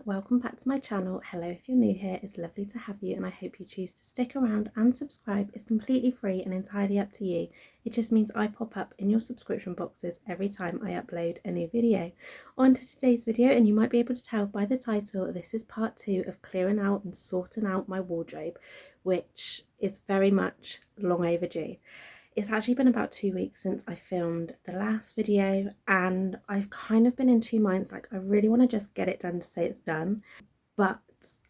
welcome back to my channel. Hello if you're new here, it's lovely to have you and I hope you choose to stick around and subscribe. It's completely free and entirely up to you. It just means I pop up in your subscription boxes every time I upload a new video. On to today's video, and you might be able to tell by the title, this is part 2 of clearing out and sorting out my wardrobe, which is very much long overdue. It's actually been about 2 weeks since I filmed the last video and I've kind of been in two minds, like I really want to just get it done to say it's done, but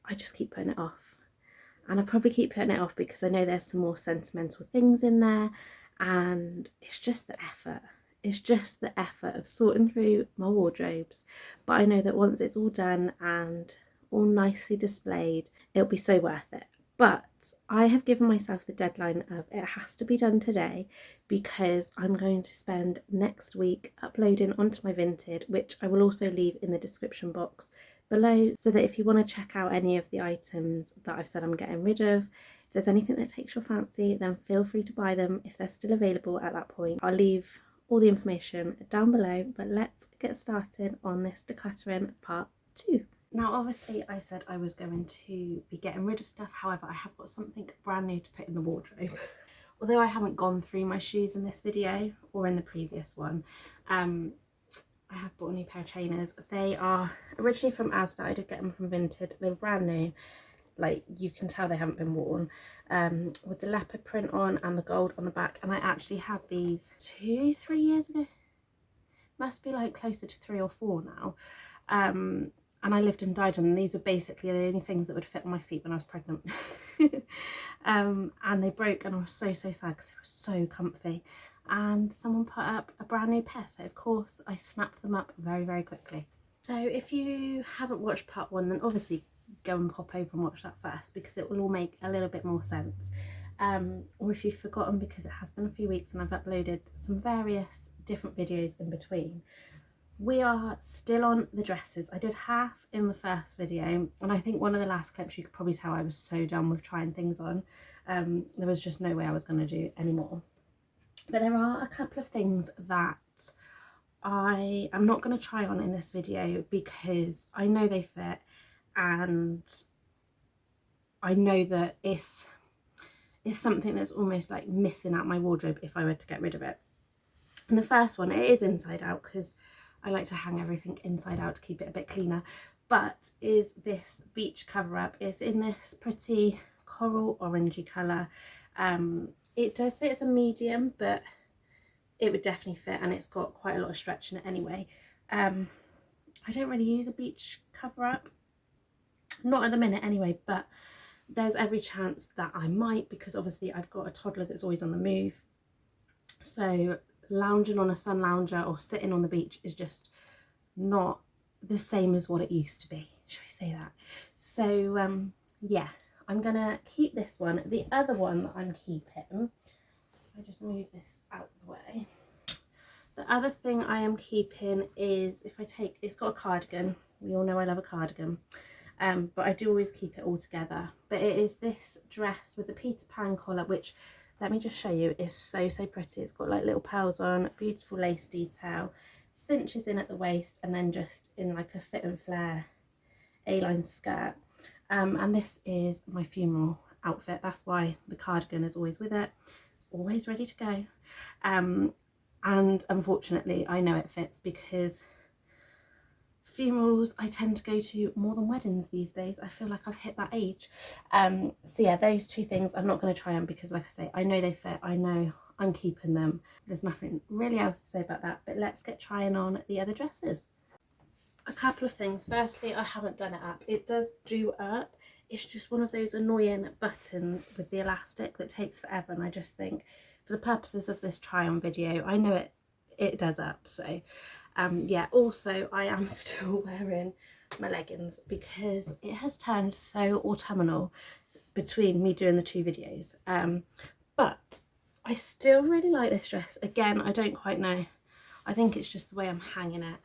I just keep putting it off. And I probably keep putting it off because I know there's some more sentimental things in there, and it's just the effort. It's just the effort of sorting through my wardrobes. But I know that once it's all done and all nicely displayed, it'll be so worth it. But I have given myself the deadline of it has to be done today, because I'm going to spend next week uploading onto my Vinted, which I will also leave in the description box below, so that if you want to check out any of the items that I've said I'm getting rid of, if there's anything that takes your fancy, then feel free to buy them if they're still available at that point. I'll leave all the information down below, but let's get started on this decluttering part 2. Now obviously I said I was going to be getting rid of stuff, however I have got something brand new to put in the wardrobe. Although I haven't gone through my shoes in this video or in the previous one, I have bought a new pair of trainers. They are originally from Asda. I did get them from Vinted. They're brand new, like you can tell they haven't been worn, with the leopard print on and the gold on the back. And I actually had these 2-3 years ago, must be like closer to 3 or 4 now, and I lived and died on them. These were basically the only things that would fit on my feet when I was pregnant. And they broke and I was so sad because they were so comfy, and someone put up a brand new pair, so of course I snapped them up very quickly. So if you haven't watched part 1, then obviously go and pop over and watch that first, because it will all make a little bit more sense. Or if you've forgotten, because it has been a few weeks and I've uploaded some various different videos in between. We are still on the dresses. I did half in the first video, and I think one of the last clips you could probably tell I was so done with trying things on. There was just no way I was going to do any more. But there are a couple of things that I am not going to try on in this video because I know they fit, and I know that it's something that's almost like missing out my wardrobe if I were to get rid of it. And the first one, it is inside out because I like to hang everything inside out to keep it a bit cleaner, but is this beach cover up. It's in this pretty coral orangey colour. It does say it's a medium, but it would definitely fit, and it's got quite a lot of stretch in it anyway. I don't really use a beach cover up, not at the minute anyway, but there's every chance that I might, because obviously I've got a toddler that's always on the move. So lounging on a sun lounger or sitting on the beach is just not the same as what it used to be, should we say that? So yeah, I'm gonna keep this one. The other one that I'm keeping, I just move this out of the way. The other thing I am keeping is, if I take, it's got a cardigan. We all know I love a cardigan, but I do always keep it all together. But it is this dress with the Peter Pan collar, which, let me just show you, is so pretty. It's got like little pearls on, beautiful lace detail, cinches in at the waist, and then just in like a fit and flare A-line skirt. And this is my funeral outfit. That's why the cardigan is always with it. It's always ready to go. And unfortunately I know it fits, because funerals I tend to go to more than weddings these days. I feel like I've hit that age. So yeah, those two things I'm not going to try on, because like I say, I know they fit, I know I'm keeping them. There's nothing really else to say about that, but let's get trying on the other dresses. A couple of things. Firstly, I haven't done it up. It does do up. It's just one of those annoying buttons with the elastic that takes forever, and I just think for the purposes of this try on video, I know it does up. So yeah, also I am still wearing my leggings because it has turned so autumnal between me doing the two videos, but I still really like this dress. Again, I don't quite know, I think it's just the way I'm hanging it.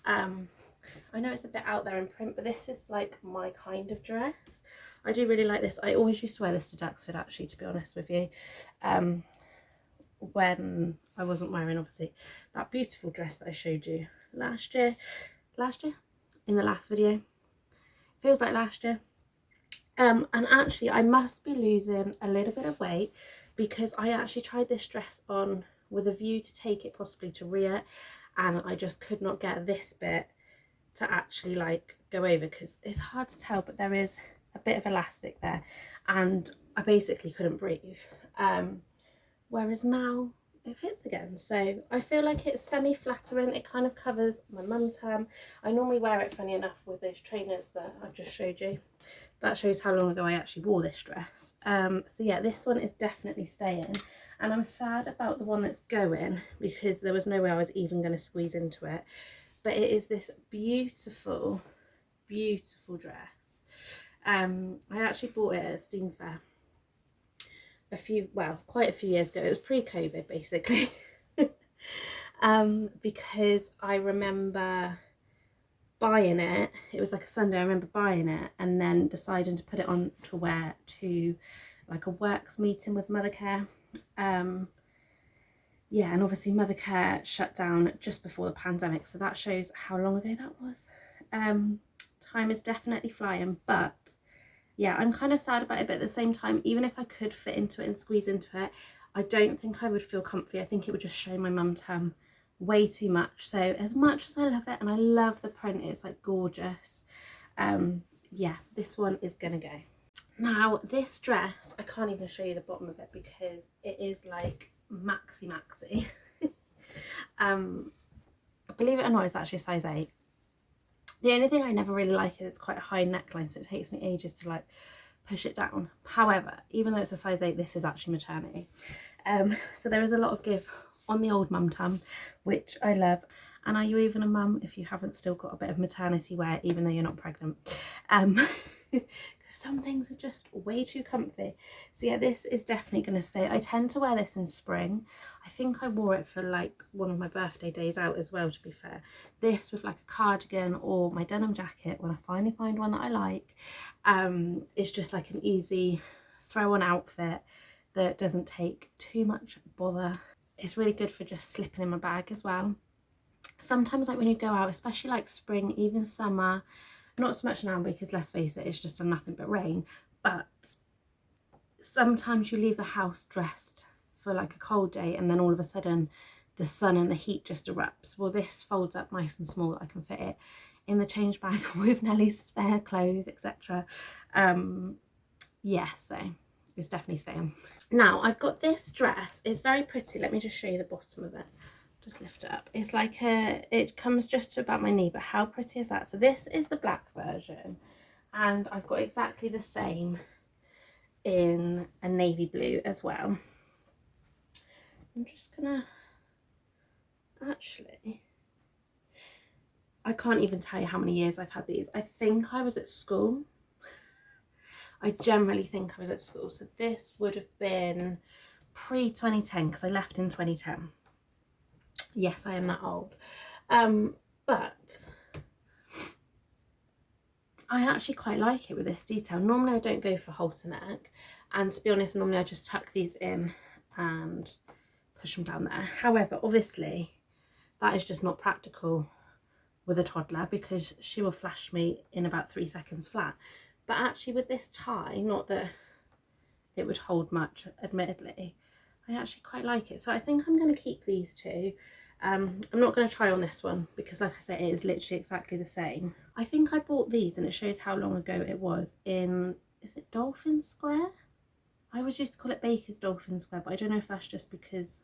I know it's a bit out there in print, but this is like my kind of dress. I do really like this. I always used to wear this to Duxford, actually, to be honest with you, when I wasn't wearing obviously that beautiful dress that I showed you last year in the last video. feels like last year. And actually I must be losing a little bit of weight because I actually tried this dress on with a view to take it possibly to Rio, and I just could not get this bit to actually like go over because it's hard to tell, but there is a bit of elastic there and I basically couldn't breathe. Whereas now it fits again, so I feel like it's semi-flattering. It kind of covers my mum tum. I normally wear it, funny enough, with those trainers that I've just showed you. That shows how long ago I actually wore this dress. So yeah, this one is definitely staying, and I'm sad about the one that's going because there was no way I was even going to squeeze into it. But it is this beautiful, beautiful dress. I actually bought it at Steam Fair quite a few years ago. It was pre-COVID basically. Because I remember buying it. It was like a Sunday. I remember buying it and then deciding to put it on to wear to like a works meeting with Mothercare. Yeah, and obviously Mothercare shut down just before the pandemic, so that shows how long ago that was. Time is definitely flying, but yeah, I'm kind of sad about it, but at the same time, even if I could fit into it and squeeze into it, I don't think I would feel comfy. I think it would just show my mum tum way too much. So as much as I love it and I love the print, it's like gorgeous, yeah, this one is gonna go. Now this dress, I can't even show you the bottom of it because it is like maxi. Believe it or not, it's actually a size 8. The only thing I never really like is it's quite a high neckline, so it takes me ages to like push it down. However, even though it's a size 8, this is actually maternity. So there is a lot of give on the old mum tum, which I love. And are you even a mum if you haven't still got a bit of maternity wear, even though you're not pregnant? Because some things are just way too comfy. So yeah, this is definitely going to stay. I tend to wear this in spring. I think I wore it for like one of my birthday days out as well, to be fair. This with like a cardigan or my denim jacket when I finally find one that I like. It's just like an easy throw on outfit that doesn't take too much bother. It's really good for just slipping in my bag as well. Sometimes like when you go out, especially like spring, even summer, not so much now because let's face it, it's just done nothing but rain, but sometimes you leave the house dressed for like a cold day and then all of a sudden the sun and the heat just erupts. Well, this folds up nice and small that I can fit it in the change bag with Nellie's spare clothes, etc. Yeah, so it's definitely staying. Now I've got this dress. It's very pretty. Let me just show you the bottom of it. Just lift it up. It's like it comes just to about my knee, but how pretty is that? So this is the black version, and I've got exactly the same in a navy blue as well. I'm just gonna actually, I can't even tell you how many years I've had these. I think I was at school. I generally think I was at school, so this would have been pre-2010 because I left in 2010. Yes, I am that old. But I actually quite like it with this detail. Normally I don't go for halter neck, and to be honest, normally I just tuck these in and push them down there. However, obviously that is just not practical with a toddler because she will flash me in about 3 seconds flat. But actually with this tie, not that it would hold much admittedly, I actually quite like it. So I think I'm going to keep these two. I'm not going to try on this one because like I said, it is literally exactly the same. I think I bought these and it shows how long ago it was in, is it Dolphin Square? I always used to call it Baker's Dolphin Square, but I don't know if that's just because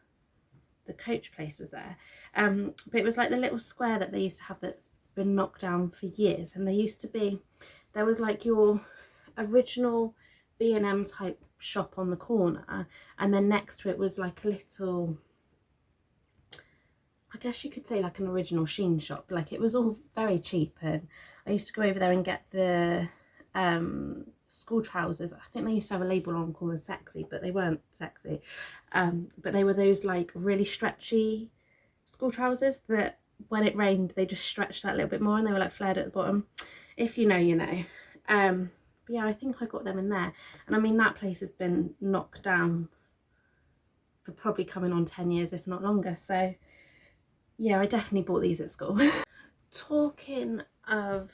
the coach place was there. But it was like the little square that they used to have that's been knocked down for years, and there was like your original B&M type shop on the corner, and then next to it was like a little, I guess you could say like an original Shein shop. Like it was all very cheap, and I used to go over there and get the school trousers. I think they used to have a label on called sexy, but they weren't sexy. But they were those like really stretchy school trousers that when it rained they just stretched that little bit more and they were like flared at the bottom. If you know, you know. But yeah, I think I got them in there, and I mean that place has been knocked down for probably coming on 10 years if not longer. So yeah, I definitely bought these at school. Talking of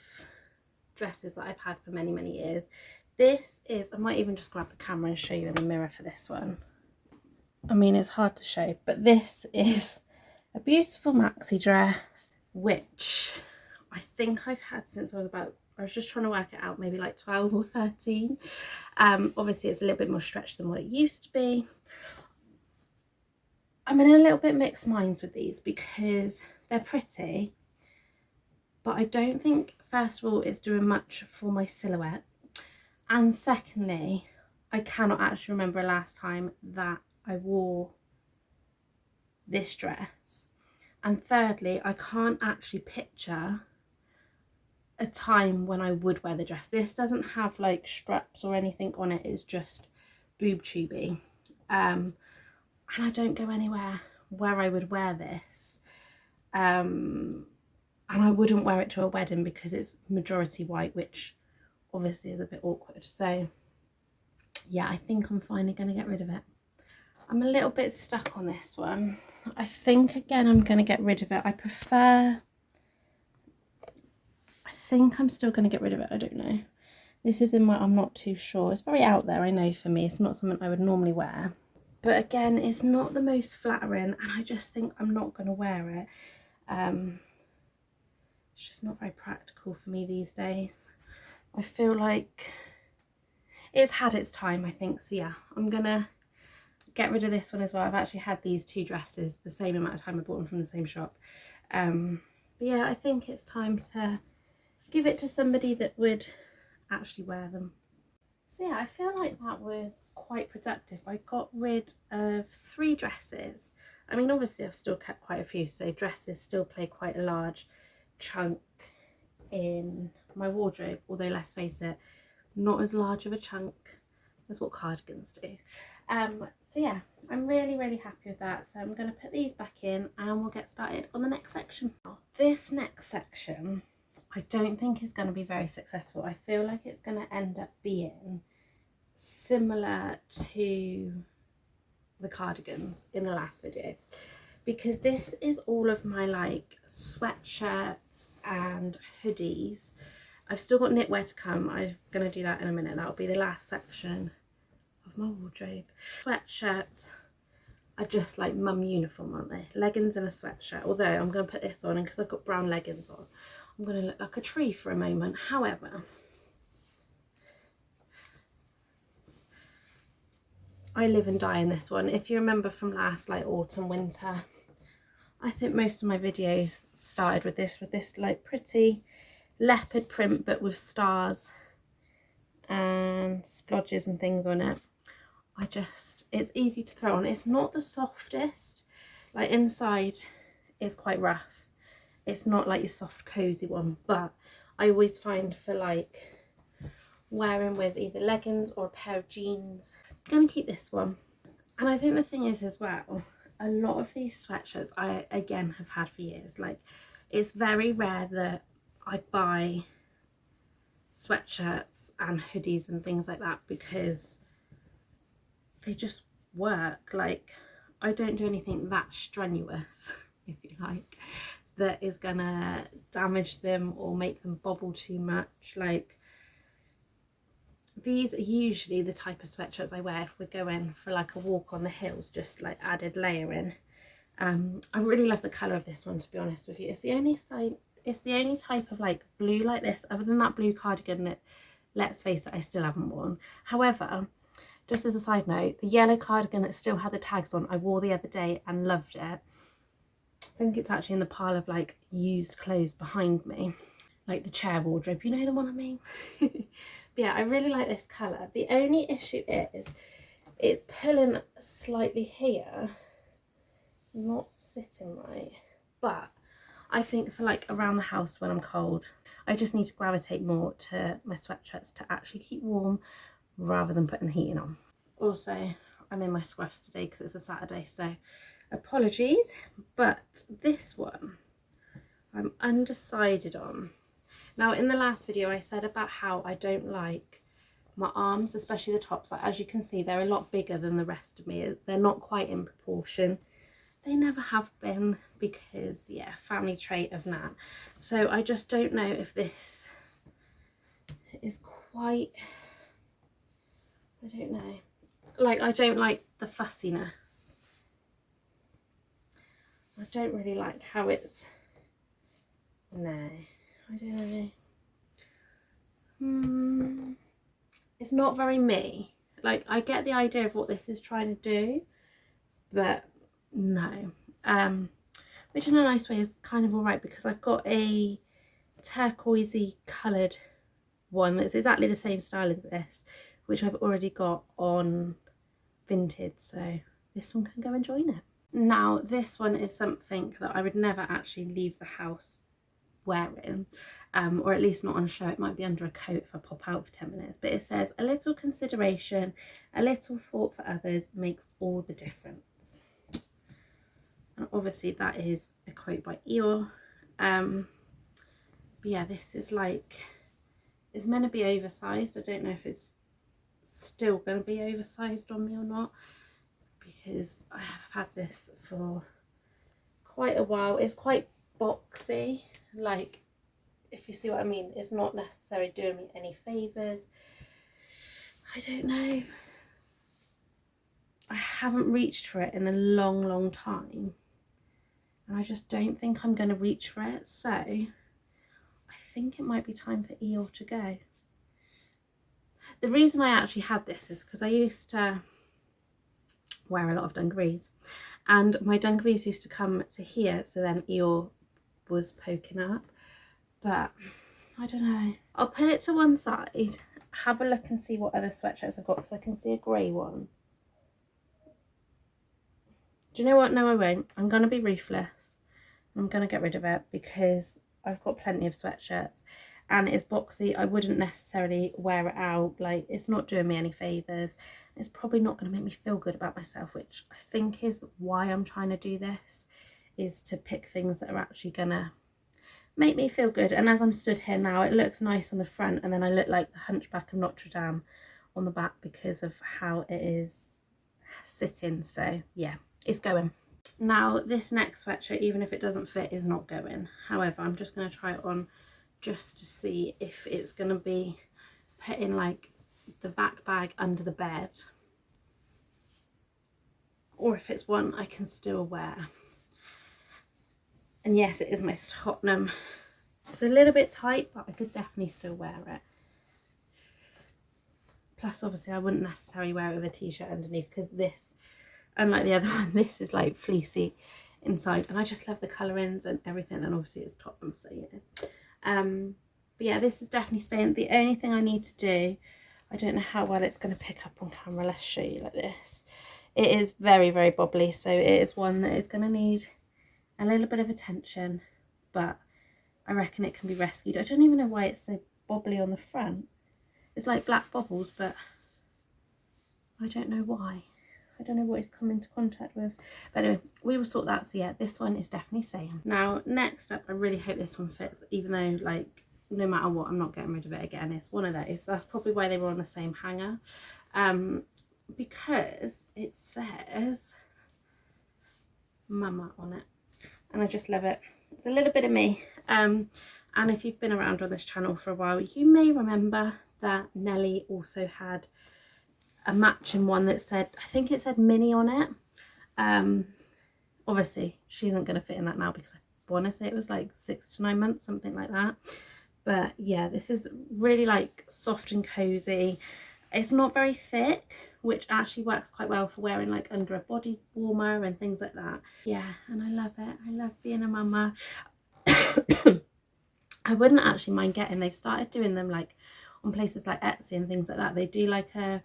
dresses that I've had for many, many years. This is, I might even just grab the camera and show you in the mirror for this one. I mean, it's hard to show, but this is a beautiful maxi dress, which I think I've had since I was just trying to work it out, maybe like 12 or 13. Obviously it's a little bit more stretched than what it used to be. I'm in a little bit mixed minds with these because they're pretty, but I don't think, first of all, it's doing much for my silhouette, and secondly, I cannot actually remember a last time that I wore this dress, and thirdly, I can't actually picture a time when I would wear the dress. This doesn't have like straps or anything on it, it's just boob tubey, and I don't go anywhere where I would wear this, and I wouldn't wear it to a wedding because it's majority white, which obviously is a bit awkward. So yeah, I think I'm finally going to get rid of it. I'm a little bit stuck on this one. I think again I'm going to get rid of it. I think I'm still going to get rid of it. I don't know. This is in my, I'm not too sure. It's very out there, I know, for me. It's not something I would normally wear. But again, it's not the most flattering, and I just think I'm not going to wear it. It's just not very practical for me these days. I feel like it's had its time, I think. So yeah, I'm going to get rid of this one as well. I've actually had these two dresses the same amount of time. I bought them from the same shop. But yeah, I think it's time to give it to somebody that would actually wear them. So yeah, I feel like that was quite productive. I got rid of 3 dresses. I mean, obviously I've still kept quite a few, so dresses still play quite a large chunk in my wardrobe, although let's face it, not as large of a chunk as what cardigans do. So yeah, I'm really, really happy with that. So I'm going to put these back in and we'll get started on the next section. This next section I don't think is going to be very successful. I feel like it's going to end up being similar to the cardigans in the last video, because this is all of my like sweatshirts and hoodies. I've still got knitwear to come. I'm going to do that in a minute. That'll be the last section of my wardrobe. Sweatshirts are just like mum uniform, aren't they? Leggings and a sweatshirt. Although I'm going to put this on, and because I've got brown leggings on, I'm going to look like a tree for a moment. However, I live and die in this one. If you remember from last like autumn, winter, I think most of my videos started with this like pretty leopard print, but with stars and splodges and things on it. It's easy to throw on. It's not the softest, like inside is quite rough. It's not like your soft cozy one, but I always find for like wearing with either leggings or a pair of jeans, I'm gonna keep this one. And I think the thing is as well, a lot of these sweatshirts I again have had for years. Like, it's very rare that I buy sweatshirts and hoodies and things like that because they just work. Like, I don't do anything that strenuous, if you like, that is gonna damage them or make them bobble too much. Like, these are usually the type of sweatshirts I wear if we're going for like a walk on the hills, just like added layering. I really love the colour of this one, to be honest with you. It's the only type of like blue like this, other than that blue cardigan that, let's face it, I still haven't worn. However, just as a side note, the yellow cardigan that still had the tags on, I wore the other day and loved it. I think it's actually in the pile of like used clothes behind me, like the chair wardrobe, you know the one I mean. But yeah, I really like this colour. The only issue is it's pulling slightly here, not sitting right, but I think for like around the house when I'm cold, I just need to gravitate more to my sweatshirts to actually keep warm rather than putting the heating on. Also, I'm in my scruffs today because it's a Saturday, so apologies. But this one I'm undecided on. Now, in the last video I said about how I don't like my arms, especially the tops. Like, as you can see, they're a lot bigger than the rest of me. They're not quite in proportion. They never have been because, yeah, family trait of Nat. So I just don't know if this is quite, I don't know, like I don't like the fussiness. I don't really like how it's, no, I don't know. It's not very me. Like, I get the idea of what this is trying to do, but no. Which in a nice way is kind of alright, because I've got a turquoisey coloured one that's exactly the same style as this, which I've already got on Vinted, so this one can go and join it. Now this one is something that I would never actually leave the house wearing, or at least not on show. It might be under a coat if I pop out for 10 minutes, but it says, a little consideration, a little thought for others makes all the difference. And obviously that is a quote by Eeyore. But yeah, this is like, it's meant to be oversized. I don't know if it's still going to be oversized on me or not, because I have had this for quite a while. It's quite boxy, like, if you see what I mean. It's not necessarily doing me any favours. I don't know. I haven't reached for it in a long time, and I just don't think I'm going to reach for it, so I think it might be time for Eeyore to go. The reason I actually had this is because I used to wear a lot of dungarees, and my dungarees used to come to here, so then Eeyore was poking up. But I don't know, I'll put it to one side, have a look and see what other sweatshirts I've got, because I can see a grey one. Do you know what? No, I won't. I'm going to be ruthless. I'm going to get rid of it, because I've got plenty of sweatshirts and it's boxy. I wouldn't necessarily wear it out. Like, it's not doing me any favours. It's probably not going to make me feel good about myself, which I think is why I'm trying to do this, is to pick things that are actually going to make me feel good. And as I'm stood here now, it looks nice on the front, and then I look like the Hunchback of Notre Dame on the back because of how it is sitting. So yeah, it's going. Now this next sweatshirt, even if it doesn't fit, is not going. However, I'm just going to try it on just to see if it's going to be put in like the back bag under the bed, or if it's one I can still wear. And yes, it is my Tottenham. It's a little bit tight, but I could definitely still wear it. Plus, obviously, I wouldn't necessarily wear it with a t-shirt underneath, because this, unlike the other one, this is like fleecy inside, and I just love the colourings and everything, and obviously it's Tottenham, so yeah. But yeah, this is definitely staying. The only thing I need to do, I don't know how well it's going to pick up on camera, let's show you like this. It is very bobbly, so it is one that is going to need a little bit of attention, but I reckon it can be rescued. I don't even know why it's so bobbly on the front. It's like black bobbles, but I don't know why. I don't know what it's come into contact with. But anyway, we will sort that. So yeah, this one is definitely staying. Now, next up, I really hope this one fits, even though, like, no matter what, I'm not getting rid of it again. It's one of those. That's probably why they were on the same hanger. Because it says Mama on it. And I just love it. It's a little bit of me. And if you've been around on this channel for a while, you may remember that Nelly also had a matching one that said, I think it said Mini on it. Obviously she isn't going to fit in that now, because I want to say it was like 6 to 9 months, something like that. But yeah, this is really like soft and cozy. It's not very thick, which actually works quite well for wearing like under a body warmer and things like that. Yeah, and I love it. I love being a mama. I wouldn't actually mind getting, they've started doing them like on places like Etsy and things like that. They do like a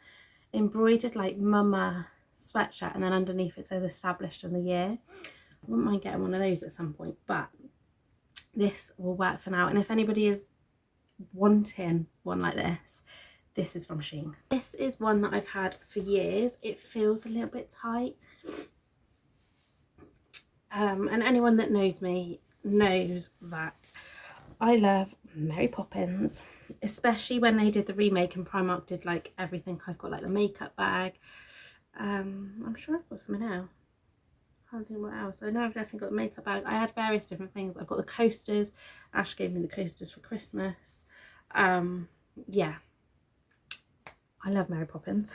embroidered like mama sweatshirt, and then underneath it says established in the year. I wouldn't mind getting one of those at some point, but this will work for now. And if anybody is wanting one like this is from Shein. This is one that I've had for years. It feels a little bit tight, and anyone that knows me knows that I love Mary Poppins, especially when they did the remake and Primark did like everything. I've got like the makeup bag. I'm sure I've got something else. Can't think what else. I know I've definitely got the makeup bag. I had various different things. I've got the coasters. Ash gave me the coasters for Christmas. yeah, I love Mary Poppins.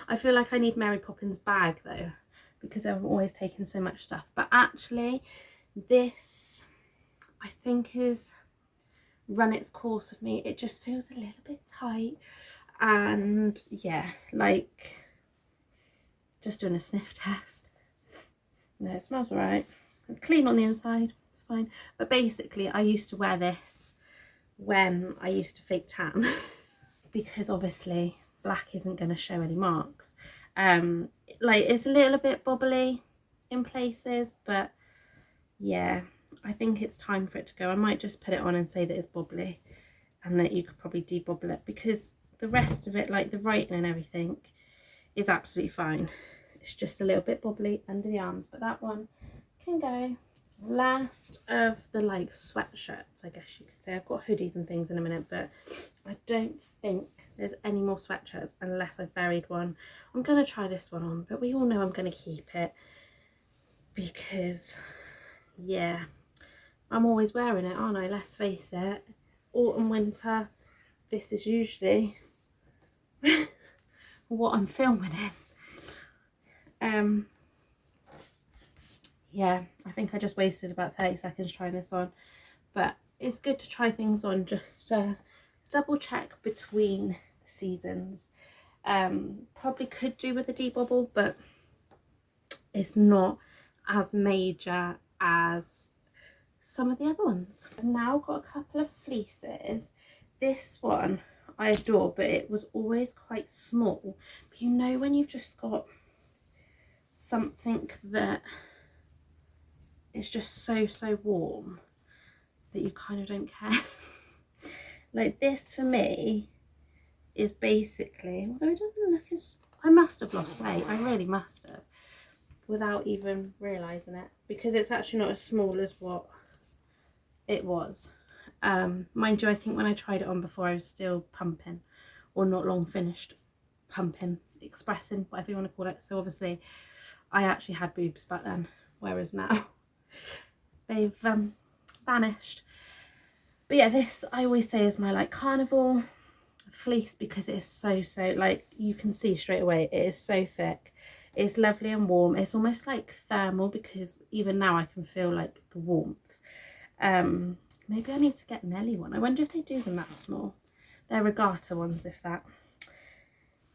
I feel like I need Mary Poppins bag though, because I'm always taking so much stuff. But actually this, I think, is run its course with me. It just feels a little bit tight, and yeah, like just doing a sniff test. No, it smells alright. It's clean on the inside, it's fine. But basically I used to wear this when I used to fake tan because obviously black isn't going to show any marks. Like it's a little bit bobbly in places, but yeah, I think it's time for it to go. I might just put it on and say that it's bobbly and that you could probably debobble it, because the rest of it, like the writing and everything, is absolutely fine. It's just a little bit bobbly under the arms, but that one can go. Last of the like sweatshirts, I guess you could say. I've got hoodies and things in a minute, but I don't think there's any more sweatshirts unless I've buried one. I'm going to try this one on, but we all know I'm going to keep it because, yeah, I'm always wearing it, aren't I? Let's face it. Autumn, winter, this is usually what I'm filming in. Yeah, I think I just wasted about 30 seconds trying this on, but it's good to try things on just to double check between seasons. Probably could do with a debobble, but it's not as major as some of the other ones. I've now got a couple of fleeces. This one I adore, but it was always quite small. But you know when you've just got something that is just so warm that you kind of don't care. Like this for me is basically, although it doesn't look as, I must have lost weight, I really must have, without even realising it, because it's actually not as small as what it was. Mind you, I think when I tried it on before I was still pumping, or not long finished pumping, expressing, whatever you want to call it. So obviously I actually had boobs back then, whereas now they've vanished. But yeah, this I always say is my like carnival fleece, because it is so like you can see straight away it is so thick. It's lovely and warm. It's almost like thermal, because even now I can feel like the warmth. Maybe I need to get Nelly one. I wonder if they do them that small. They're regatta ones, if that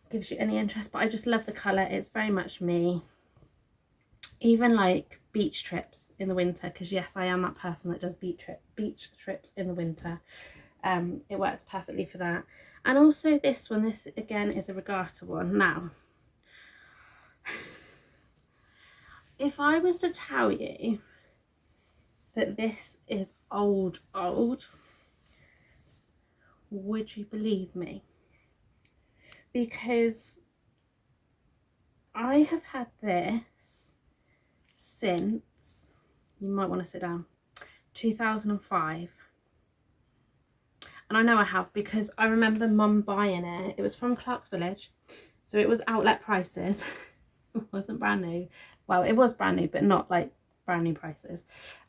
gives you any interest. But I just love the colour. It's very much me. Even like beach trips in the winter, because yes, I am that person that does beach trips in the winter. It works perfectly for that. And also this one, this again is a regatta one. Now, if I was to tell you that this is old, would you believe me? Because I have had this since, you might want to sit down, 2005. And I know I have, because I remember mum buying it. It was from Clark's Village, so it was outlet prices. It wasn't brand new. Well, it was brand new, but not like brand new prices.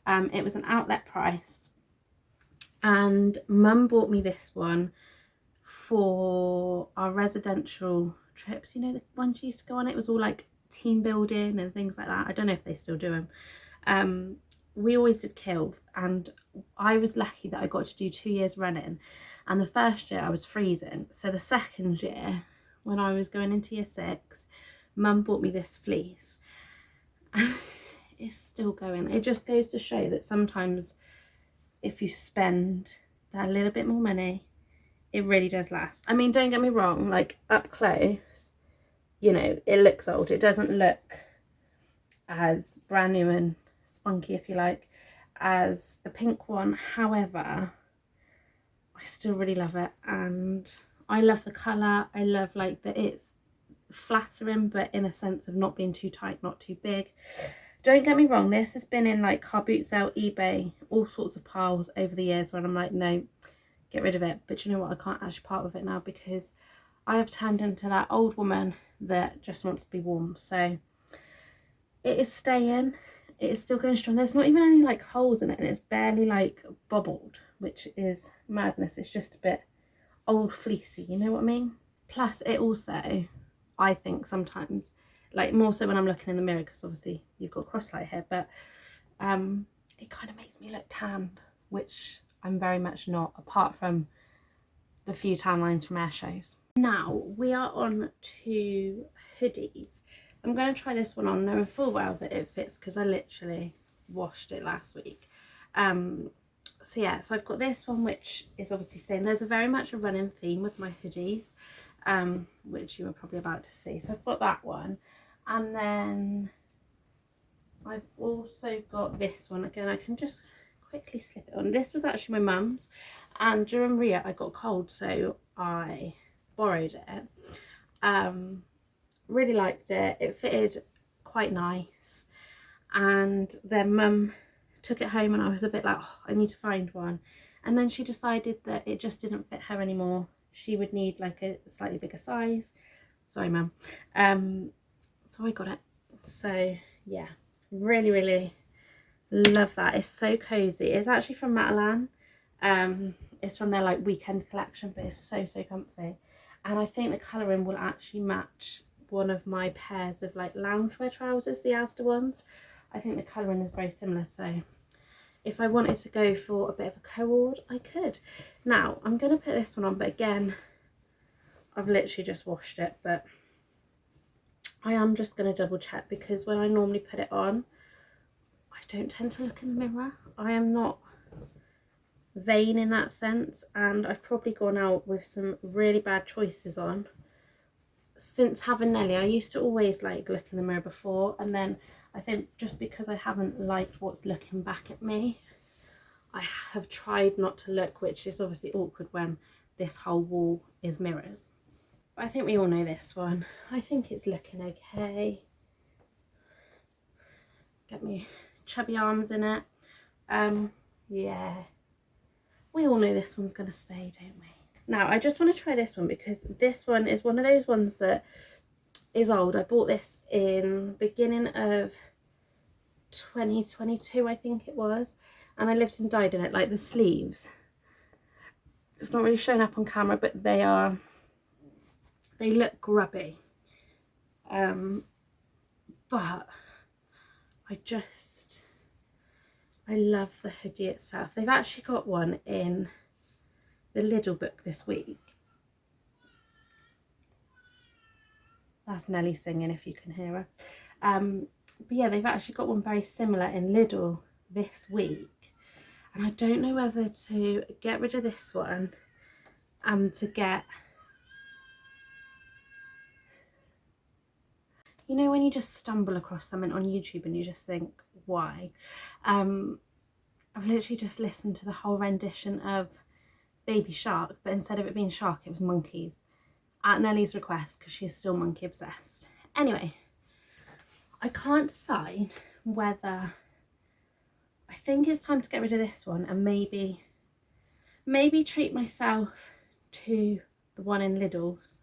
It was an outlet price, and mum bought me this one for our residential trips. You know, the ones she used to go on, it was all like team building and things like that. I don't know if they still do them. We always did Kilv, and I was lucky that I got to do 2 years running, and the first year I was freezing. So the second year, when I was going into year 6, mum bought me this fleece. It's still going. It just goes to show that sometimes if you spend that little bit more money, it really does last. I mean, don't get me wrong, like up close, you know, it looks old. It doesn't look as brand new and spunky, if you like, as the pink one. However, I still really love it, and I love the colour. I love like that it's flattering, but in a sense of not being too tight, not too big. Don't get me wrong, this has been in like car boot sale, eBay, all sorts of piles over the years when I'm like, no, get rid of it. But you know what, I can't actually part with it now, because I have turned into that old woman that just wants to be warm. So it is staying, it is still going strong. There's not even any like holes in it, and it's barely like bobbled, which is madness. It's just a bit old fleecy, you know what I mean? Plus it also, I think sometimes, like more so when I'm looking in the mirror, because obviously you've got crosslight here, but it kind of makes me look tanned, which I'm very much not, apart from the few tan lines from air shows. Now we are on to hoodies. I'm going to try this one on, knowing full well that it fits because I literally washed it last week. So yeah, so I've got this one, which is obviously staying. There's a very much a running theme with my hoodies, which you were probably about to see. So I've got that one, and then I've also got this one. Again, I can just quickly slip it on. This was actually my mum's, and during Ria I got cold, so I borrowed it. Really liked it. It fitted quite nice, and then mum took it home and I was a bit like, oh, I need to find one, and then she decided that it just didn't fit her anymore. She would need like a slightly bigger size. Sorry mum. So I got it. So yeah, really love that. It's so cozy. It's actually from Matalan. It's from their like weekend collection, but it's so comfy, and I think the colouring will actually match one of my pairs of like loungewear trousers, the Asda ones. I think the colouring is very similar, so if I wanted to go for a bit of a co-ord, I could. Now I'm going to put this one on, but again, I've literally just washed it, but I am just going to double check, because when I normally put it on, I don't tend to look in the mirror. I am not vain in that sense, and I've probably gone out with some really bad choices on. Since having Nelly, I used to always like look in the mirror before, and then I think just because I haven't liked what's looking back at me, I have tried not to look, which is obviously awkward when this whole wall is mirrors. But I think we all know this one. I think it's looking okay. Get me chubby arms in it. Yeah, we all know this one's gonna stay, don't we? Now I just want to try this one, because this one is one of those ones that is old. I bought this in beginning of 2022, I think it was, and I lived and died in it. Like the sleeves, it's not really showing up on camera, but they look grubby, but I love the hoodie itself. They've actually got one in the Lidl book this week. That's Nelly singing, if you can hear her. But yeah, they've actually got one very similar in Lidl this week, and I don't know whether to get rid of this one and to get, you know when you just stumble across something on YouTube and you just think, why? I've literally just listened to the whole rendition of Baby Shark, but instead of it being shark, it was monkeys, at Nelly's request, because she's still monkey obsessed. Anyway, I can't decide whether, I think it's time to get rid of this one and maybe treat myself to the one in Lidl's,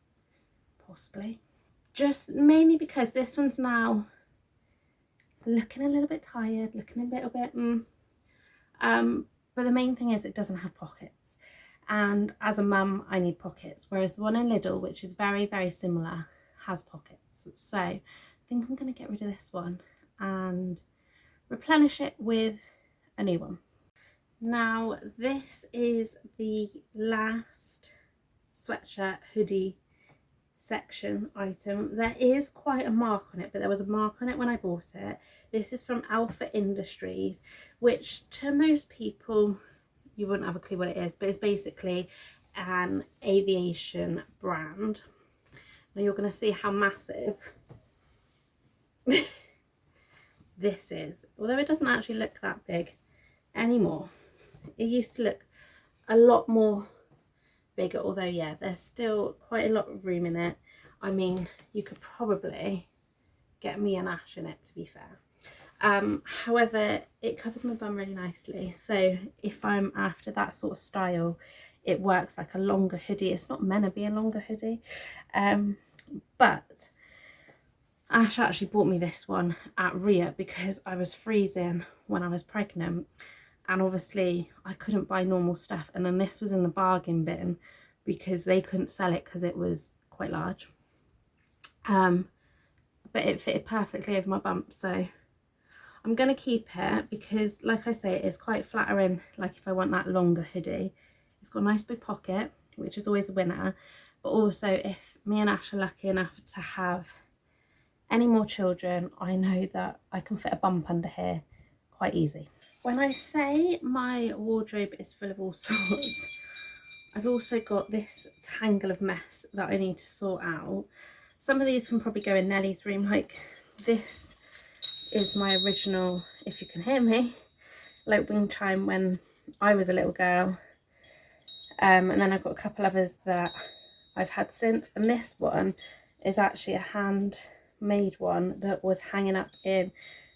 possibly. Just mainly because this one's now looking a little bit tired, looking a little bit but the main thing is it doesn't have pockets, and as a mum I need pockets, whereas the one in Lidl, which is very similar, has pockets. So I think I'm going to get rid of this one and replenish it with a new one. Now this is the last sweatshirt hoodie section item. There is quite a mark on it, but there was a mark on it when I bought it. This is from Alpha Industries, which to most people you wouldn't have a clue what it is, but it's basically an aviation brand. Now you're going to see how massive this is, although it doesn't actually look that big anymore. It used to look a lot more bigger, although yeah, there's still quite a lot of room in it. I mean, you could probably get me and Ash in it, to be fair. However, it covers my bum really nicely, so if I'm after that sort of style, it works like a longer hoodie. It's not meant to be a longer hoodie, but Ash actually bought me this one at Ria because I was freezing when I was pregnant, and obviously I couldn't buy normal stuff, and then this was in the bargain bin because they couldn't sell it because it was quite large. But it fitted perfectly over my bump, so I'm going to keep it because, like I say, it's quite flattering, like if I want that longer hoodie. It's got a nice big pocket, which is always a winner, but also if me and Ash are lucky enough to have any more children, I know that I can fit a bump under here quite easy. When I say my wardrobe is full of all sorts, I've also got this tangle of mess that I need to sort out. Some of these can probably go in Nellie's room. Like this is my original, if you can hear me, like wing chime when I was a little girl. And then I've got a couple others that I've had since, and this one is actually a handmade one that was hanging up in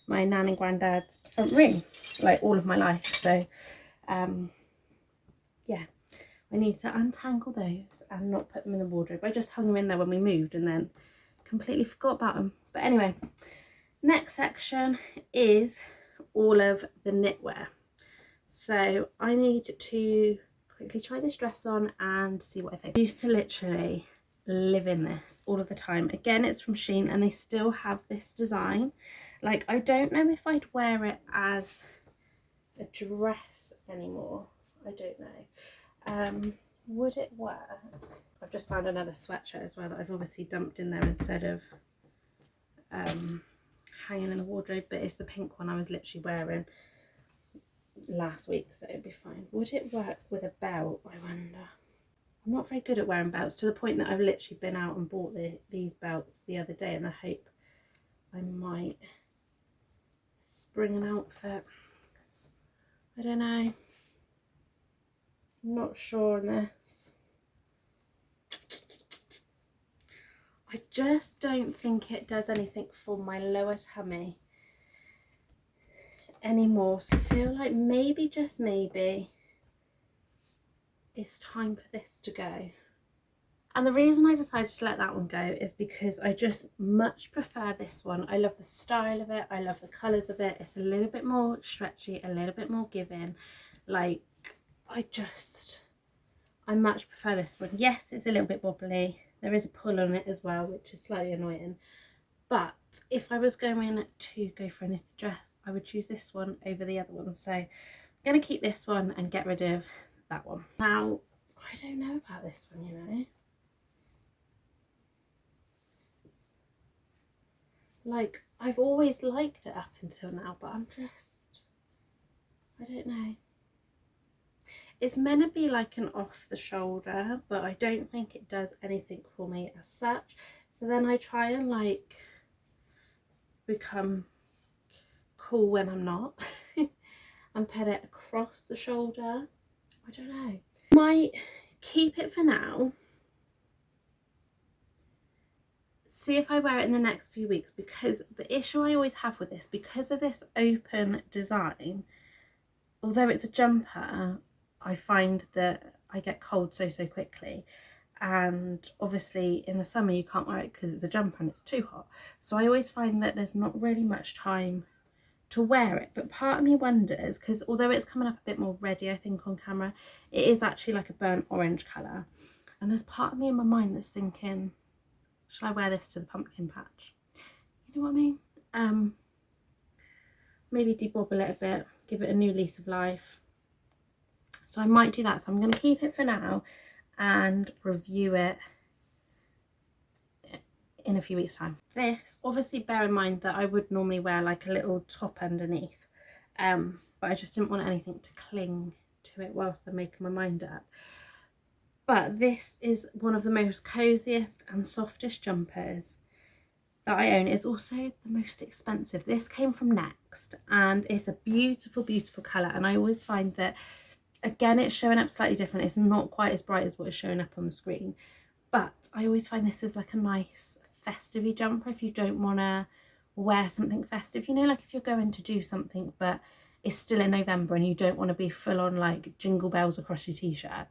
my nan and granddad's front room like all of my life. So yeah, I need to untangle those and not put them in the wardrobe. I just hung them in there when we moved and then completely forgot about them. But anyway, next section is all of the knitwear. So I need to quickly try this dress on and see what I think. I used to literally live in this all of the time. Again, it's from Shein and they still have this design. Like, I don't know if I'd wear it as a dress anymore. I don't know. Would it work? I've just found another sweatshirt as well that I've obviously dumped in there instead of hanging in the wardrobe, but it's the pink one I was literally wearing last week, so it'd be fine. Would it work with a belt, I wonder? I'm not very good at wearing belts, to the point that I've literally been out and bought these belts the other day, and I hope I might spring an outfit. I don't know. I'm not sure on this. I just don't think it does anything for my lower tummy anymore. So I feel like maybe, just maybe, it's time for this to go. And the reason I decided to let that one go is because I just much prefer this one. I love the style of it. I love the colours of it. It's a little bit more stretchy, a little bit more giving. Like, I much prefer this one. Yes, it's a little bit wobbly. There is a pull on it as well, which is slightly annoying. But if I was going to go for a knitted dress, I would choose this one over the other one. So I'm going to keep this one and get rid of that one. Now, I don't know about this one, you know. Like, I've always liked it up until now, but I'm just, I don't know. It's meant to be like an off the shoulder, but I don't think it does anything for me as such. So then I try and like become cool when I'm not and put it across the shoulder. I don't know. Might keep it for now. See if I wear it in the next few weeks, because the issue I always have with this, because of this open design, although it's a jumper, I find that I get cold so quickly, and obviously in the summer you can't wear it because it's a jumper and it's too hot. So I always find that there's not really much time to wear it. But part of me wonders, because although it's coming up a bit more reddy, I think on camera, it is actually like a burnt orange colour, and there's part of me in my mind that's thinking, shall I wear this to the pumpkin patch? You know what I mean? Maybe debobble it a bit, give it a new lease of life. So I might do that. So I'm going to keep it for now and review it in a few weeks' time. This, obviously bear in mind that I would normally wear like a little top underneath, but I just didn't want anything to cling to it whilst I'm making my mind up. But this is one of the most coziest and softest jumpers that I own. It's also the most expensive. This came from Next and it's a beautiful colour, and I always find that, again, it's showing up slightly different. It's not quite as bright as what is showing up on the screen, but I always find this is like a nice festive jumper if you don't want to wear something festive, you know, like if you're going to do something but it's still in November and you don't want to be full on like jingle bells across your t-shirt.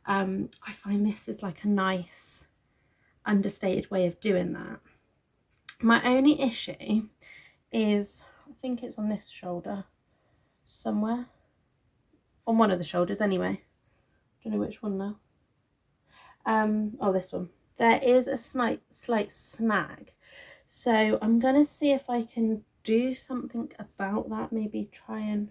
I find this is like a nice understated way of doing that. My only issue is, I think it's on this shoulder somewhere, on one of the shoulders anyway, don't know which one now. Oh, this one. There is a slight snag, so I'm gonna see if I can do something about that. Maybe try and,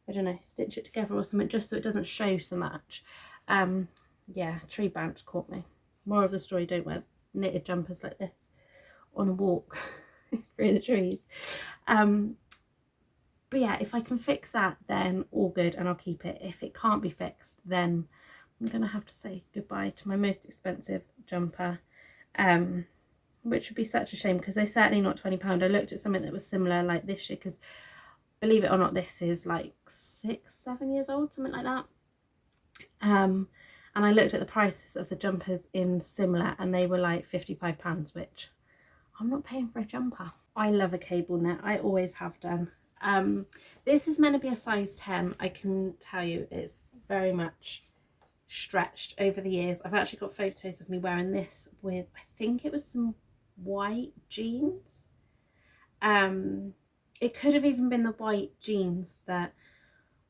I don't know, stitch it together or something, just so it doesn't show so much. Yeah, tree branch caught me. More of the story, don't wear knitted jumpers like this on a walk through the trees. But yeah, if I can fix that, then all good, and I'll keep it. If it can't be fixed, then I'm gonna have to say goodbye to my most expensive jumper, which would be such a shame, because they're certainly not £20. I looked at something that was similar like this year, because believe it or not, this is like 6-7 years old, something like that. And I looked at the prices of the jumpers in similar, and they were like £55, which I'm not paying for a jumper. I love a cable knit, I always have done. This is meant to be a size 10. I can tell you it's very much stretched over the years. I've actually got photos of me wearing this with, I think it was some white jeans. It could have even been the white jeans that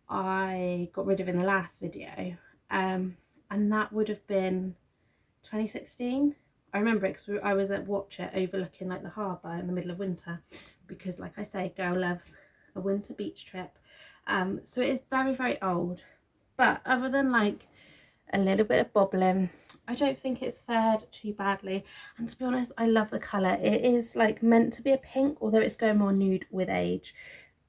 I got rid of in the last video, and that would have been 2016. I remember it because I was at Watcher overlooking like the harbour in the middle of winter, because like I say, girl loves a winter beach trip. So it is very, very old, but other than like a little bit of bobbling, I don't think it's fared too badly. And to be honest, I love the colour. It is like meant to be a pink, although it's going more nude with age,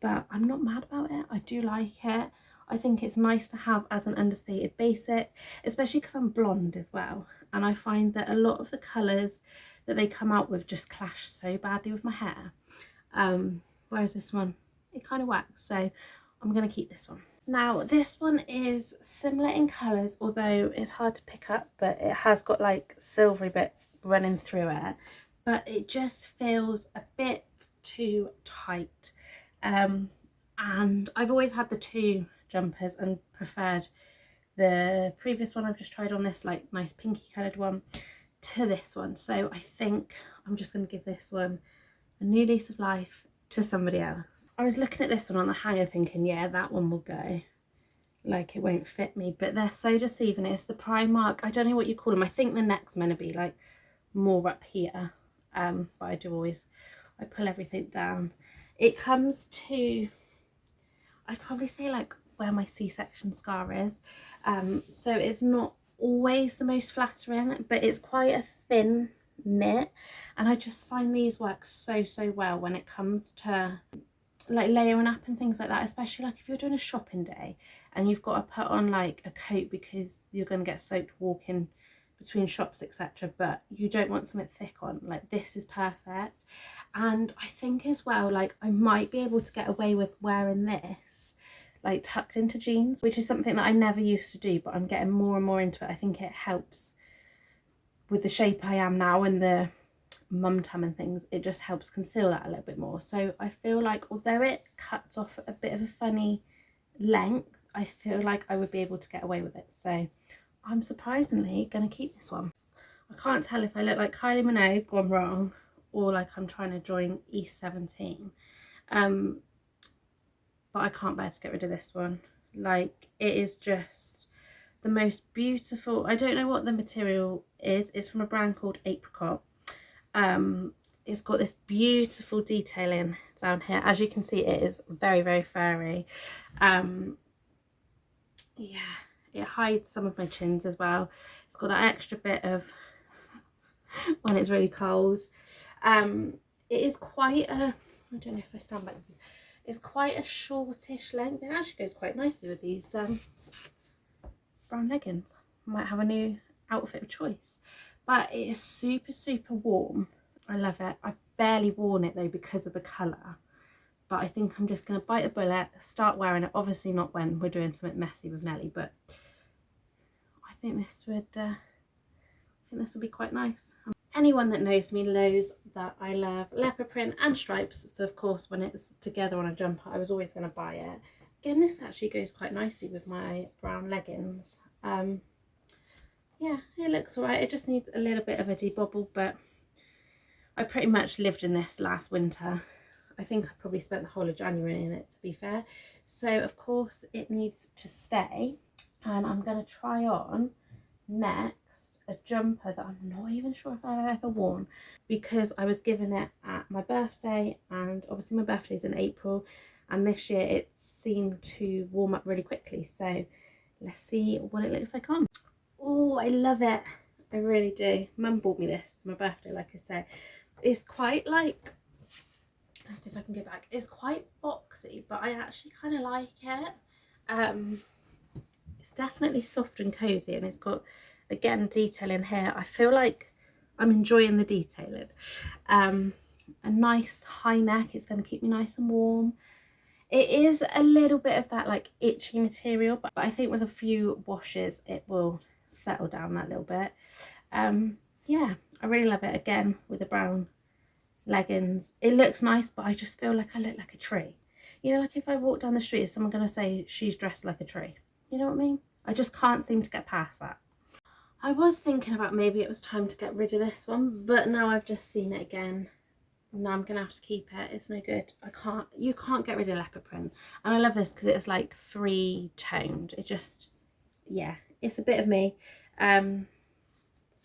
but I'm not mad about it. I do like it. I think it's nice to have as an understated basic, especially because I'm blonde as well, and I find that a lot of the colours that they come out with just clash so badly with my hair, whereas this one, it kind of works, so I'm going to keep this one. Now this one is similar in colours, although it's hard to pick up, but it has got like silvery bits running through it, but it just feels a bit too tight. And I've always had the two jumpers and preferred the previous one I've just tried on, this like nice pinky coloured one, to this one. So I think I'm just going to give this one a new lease of life to somebody else. I was looking at this one on the hanger thinking, yeah, that one will go, like it won't fit me, but they're so deceiving. It's the Primark, I don't know what you call them. I think the neck's meant to be like more up here, but I pull everything down. It comes to, I'd probably say like where my C-section scar is, so it's not always the most flattering, but it's quite a thin knit, and I just find these work so well when it comes to like layering up and things like that, especially like if you're doing a shopping day and you've got to put on like a coat because you're going to get soaked walking between shops, etc., but you don't want something thick on. Like this is perfect. And I think as well, like I might be able to get away with wearing this like tucked into jeans, which is something that I never used to do, but I'm getting more and more into it. I think it helps with the shape I am now and the mum tum and things. It just helps conceal that a little bit more. So I feel like although it cuts off a bit of a funny length, I feel like I would be able to get away with it. So I'm surprisingly gonna keep this one. I can't tell if I look like Kylie Minogue gone wrong or like I'm trying to join East 17, but I can't bear to get rid of this one. Like it is just the most beautiful, I don't know what the material is, it's from a brand called Apricot. It's got this beautiful detailing down here. As you can see, it is very furry. Yeah, it hides some of my chins as well. It's got that extra bit of when it's really cold. It is quite a, I don't know if I stand back, it's quite a shortish length. It actually goes quite nicely with these brown leggings. Might have a new outfit of choice, but it is super warm. I love it. I've barely worn it though because of the colour, but I think I'm just going to bite the bullet, start wearing it. Obviously not when we're doing something messy with Nelly, but I think this would be quite nice. Anyone that knows me knows that I love leopard print and stripes, so of course when it's together on a jumper I was always going to buy it. Again, this actually goes quite nicely with my brown leggings. Yeah, it looks alright. It just needs a little bit of a debobble, but I pretty much lived in this last winter. I think I probably spent the whole of January in it, to be fair. So of course it needs to stay, and I'm going to try on next a jumper that I'm not even sure if I've ever worn, because I was given it at my birthday, and obviously my birthday's in April, and this year it seemed to warm up really quickly. So let's see what it looks like on. Oh, I love it. I really do. Mum bought me this for my birthday, like I said. It's quite like, let's see if I can get back. It's quite boxy, but I actually kind of like it. It's definitely soft and cozy, and it's got, again, detail in here. I feel like I'm enjoying the detailing. A nice high neck. It's going to keep me nice and warm. It is a little bit of that like itchy material, but I think with a few washes it will settle down that little bit. Yeah, I really love it. Again, with the brown leggings, it looks nice, but I just feel like I look like a tree. You know, like if I walk down the street, is someone going to say she's dressed like a tree? You know what I mean? I just can't seem to get past that. I was thinking about maybe it was time to get rid of this one, but now I've just seen it again. No, I'm gonna have to keep it. It's no good. You can't get rid of leopard print. And I love this because it's like 3-toned. It just, yeah, it's a bit of me. So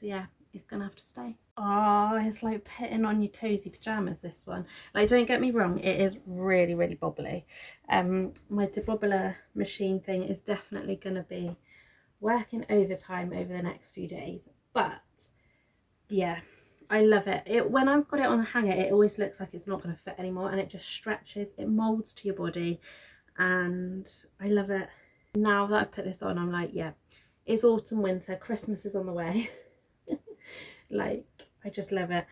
yeah, it's gonna have to stay. Oh, it's like putting on your cozy pajamas, this one. Like, don't get me wrong, it is really, really bobbly. My debobbler machine thing is definitely gonna be working overtime over the next few days. But yeah, I love it. When I've got it on the hanger, it always looks like it's not going to fit anymore, and it just stretches, it molds to your body, and I love it. Now that I've put this on, I'm like, yeah, it's autumn, winter, Christmas is on the way. Like, I just love it.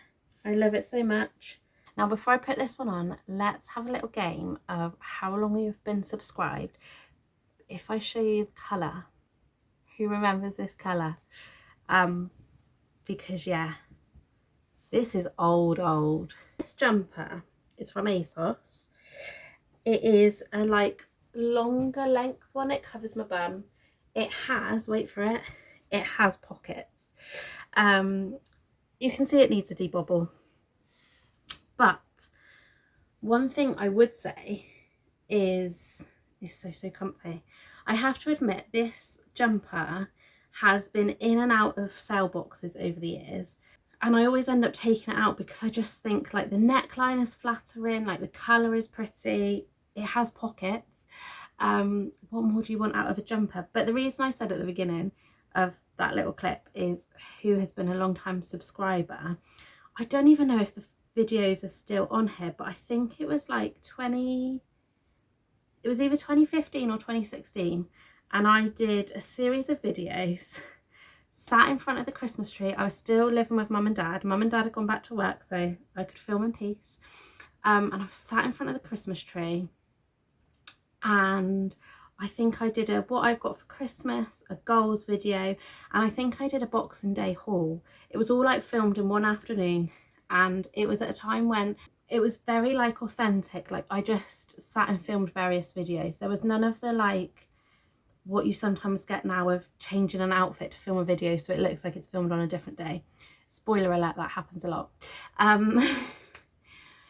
I love it so much. Now, before I put this one on, let's have a little game of how long you've been subscribed. If I show you the colour, who remembers this colour? Because yeah, this is old. This jumper is from ASOS. It is a like longer length one. It covers my bum. It has, wait for it, it has pockets. You can see it needs a debobble. But one thing I would say is it's so comfy. I have to admit, this jumper has been in and out of sale boxes over the years, and I always end up taking it out because I just think like the neckline is flattering, like the colour is pretty, it has pockets. What more do you want out of a jumper? But the reason I said at the beginning of that little clip is who has been a long time subscriber. I don't even know if the videos are still on here, but I think it was like it was either 2015 or 2016, and I did a series of videos sat in front of the Christmas tree. I was still living with mum and dad. Mum and dad had gone back to work, so I could film in peace. And I was sat in front of the Christmas tree, and I think I did a what I've got for Christmas, a goals video, and I think I did a Boxing Day haul. It was all like filmed in one afternoon, and it was at a time when it was very like authentic. Like, I just sat and filmed various videos. There was none of the like what you sometimes get now of changing an outfit to film a video so it looks like it's filmed on a different day. Spoiler alert, that happens a lot.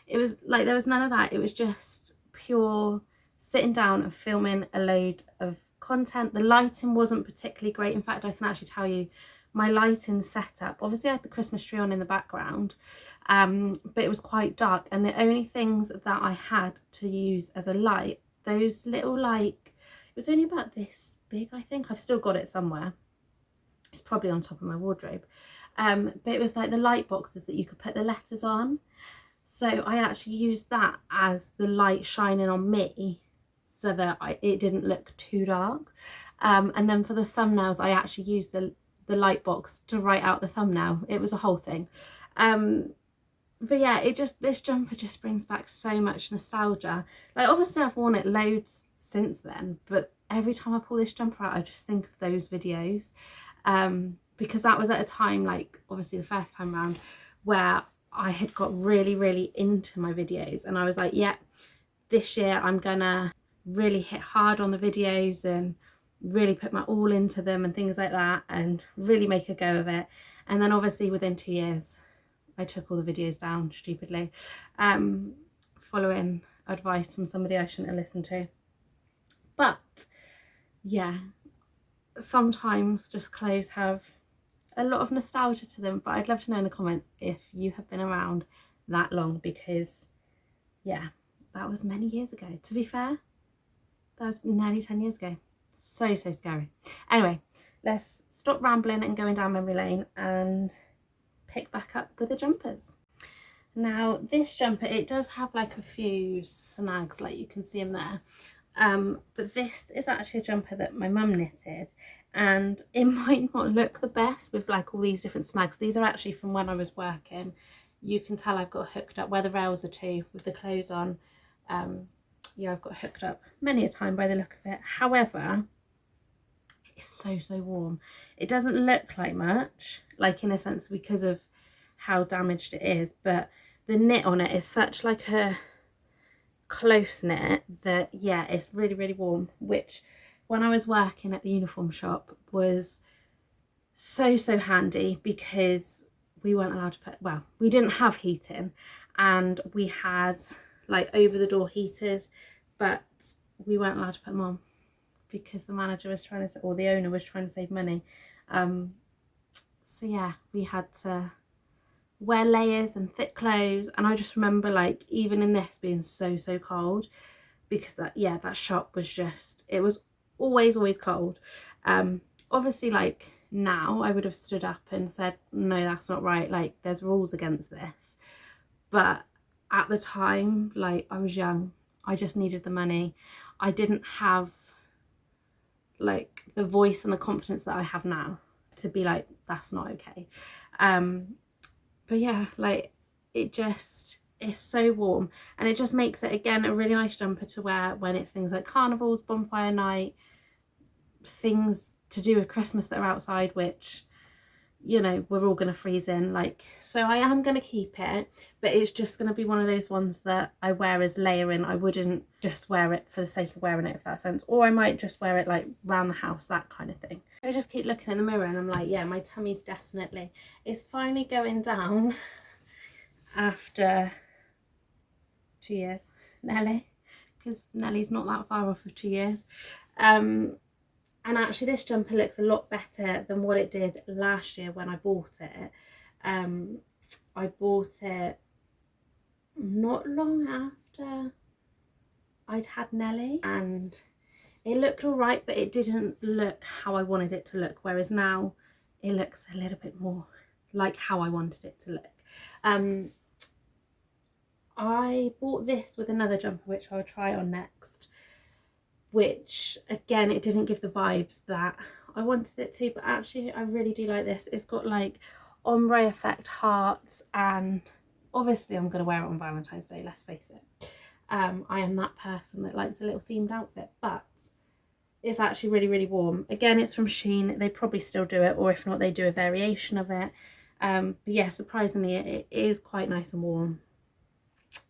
It was like there was none of that. It was just pure sitting down and filming a load of content. The lighting wasn't particularly great. In fact, I can actually tell you my lighting setup, obviously I had the Christmas tree on in the background, but it was quite dark, and the only things that I had to use as a light, those little like, it was only about this big, I think. I've still got it somewhere. It's probably on top of my wardrobe. But it was like the light boxes that you could put the letters on. So I actually used that as the light shining on me so that it didn't look too dark. And then for the thumbnails, I actually used the light box to write out the thumbnail. It was a whole thing. But yeah, this jumper just brings back so much nostalgia. Like, obviously I've worn it loads since then, but every time I pull this jumper out, I just think of those videos, because that was at a time, like obviously the first time round, where I had got really into my videos, and I was like, yeah, this year I'm gonna really hit hard on the videos and really put my all into them and things like that, and really make a go of it. And then obviously within 2 years I took all the videos down stupidly, following advice from somebody I shouldn't have listened to. But yeah, sometimes just clothes have a lot of nostalgia to them, but I'd love to know in the comments if you have been around that long, because yeah, that was many years ago. To be fair, that was nearly 10 years ago. So scary. Anyway, let's stop rambling and going down memory lane and pick back up with the jumpers. Now this jumper, it does have like a few snags, like you can see in there, but this is actually a jumper that my mum knitted, and it might not look the best with like all these different snags. These are actually from when I was working. You can tell I've got hooked up where the rails are too, with the clothes on. Yeah, I've got hooked up many a time by the look of it. However, it's so warm. It doesn't look like much, like in a sense because of how damaged it is, but the knit on it is such like a close knit that yeah, it's really warm, which when I was working at the uniform shop was so handy, because we weren't allowed to put, well, we didn't have heating, and we had like over the door heaters, but we weren't allowed to put them on because the manager was trying to, or the owner was trying to save money. So yeah, we had to wear layers and thick clothes, and I just remember like even in this being so cold, because that, yeah, that shop was just, it was always cold. Obviously like now I would have stood up and said no, that's not right, like there's rules against this, but at the time, like I was young, I just needed the money. I didn't have like the voice and the confidence that I have now to be like that's not okay. But yeah, like it just is so warm, and it just makes it again a really nice jumper to wear when it's things like carnivals, bonfire night, things to do with Christmas that are outside, which, you know, we're all going to freeze in. Like, so I am going to keep it, but it's just going to be one of those ones that I wear as layering. I wouldn't just wear it for the sake of wearing it, if that sense, or I might just wear it like round the house, that kind of thing. I just keep looking in the mirror and I'm like, yeah, my tummy's definitely, it's finally going down after 2 years, Nelly, because Nelly's not that far off of 2 years. And actually this jumper looks a lot better than what it did last year when I bought it. I bought it not long after I'd had Nelly, and it looked all right, but it didn't look how I wanted it to look, whereas now it looks a little bit more like how I wanted it to look. I bought this with another jumper which I'll try on next, which again, it didn't give the vibes that I wanted it to, but actually I really do like this. It's got like ombre effect hearts, and obviously I'm going to wear it on Valentine's Day, let's face it. I am that person that likes a little themed outfit, but it's actually really warm. Again, it's from Shein. They probably still do it, or if not, they do a variation of it. But yeah, surprisingly it is quite nice and warm,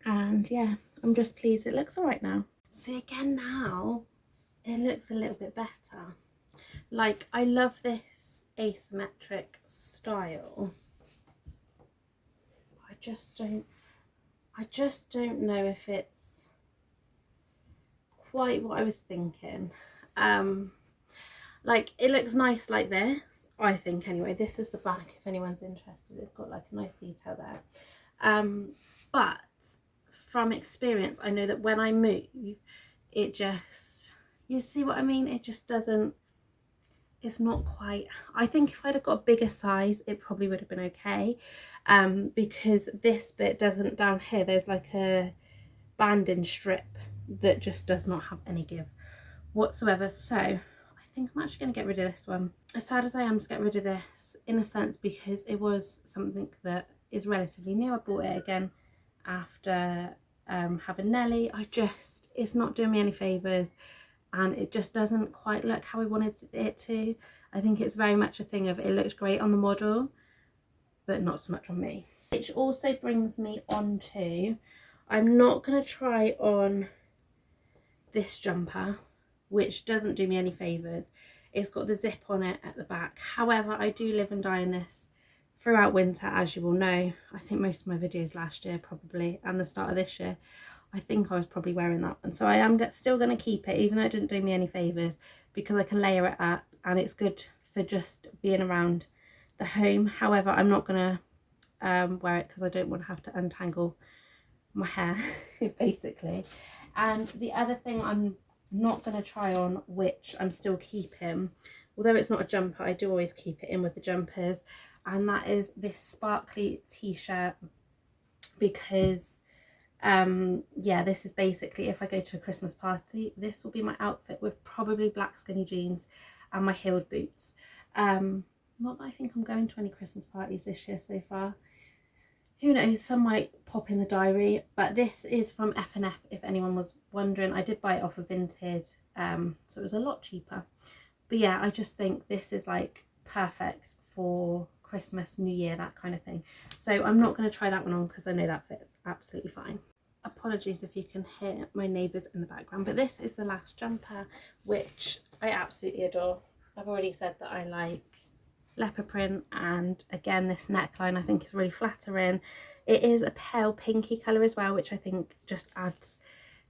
and yeah, I'm just pleased it looks all right now. See, again now it looks a little bit better. Like, I love this asymmetric style. I just don't know if it's quite what I was thinking. Like, it looks nice like this, I think, anyway. This is the back if anyone's interested. It's got like a nice detail there. But from experience, I know that when I move, it just, you see what I mean? It just doesn't, it's not quite, I think if I'd have got a bigger size, it probably would have been okay. Because this bit doesn't, down here, there's like a banding strip that just does not have any give whatsoever. So I think I'm actually going to get rid of this one. As sad as I am to get rid of this, in a sense, because it was something that is relatively new. I bought it again after having Nelly. It's not doing me any favours, and it just doesn't quite look how I wanted it to. I think it's very much a thing of, it looks great on the model but not so much on me. Which also brings me on to, I'm not going to try on this jumper, which doesn't do me any favours. It's got the zip on it at the back. However, I do live and die in this throughout winter, as you will know. I think most of my videos last year probably, and the start of this year, I think I was probably wearing that one. So I am still going to keep it, even though it didn't do me any favours, because I can layer it up and it's good for just being around the home. However, I'm not gonna wear it because I don't want to have to untangle my hair basically. And the other thing I'm not going to try on, which I'm still keeping, although it's not a jumper, I do always keep it in with the jumpers, and that is this sparkly t-shirt, because yeah, this is basically, if I go to a Christmas party, this will be my outfit, with probably black skinny jeans and my heeled boots. Not that I think I'm going to any Christmas parties this year so far. Who knows, some might pop in the diary. But this is from F&F, if anyone was wondering. I did buy it off of Vinted, so it was a lot cheaper. But yeah, I just think this is like perfect for Christmas, New Year, that kind of thing. So I'm not going to try that one on because I know that fits absolutely fine. Apologies if you can hear my neighbours in the background, but this is the last jumper, which I absolutely adore. I've already said that I like leopard print, and again, this neckline I think is really flattering. It is a pale pinky colour as well, which I think just adds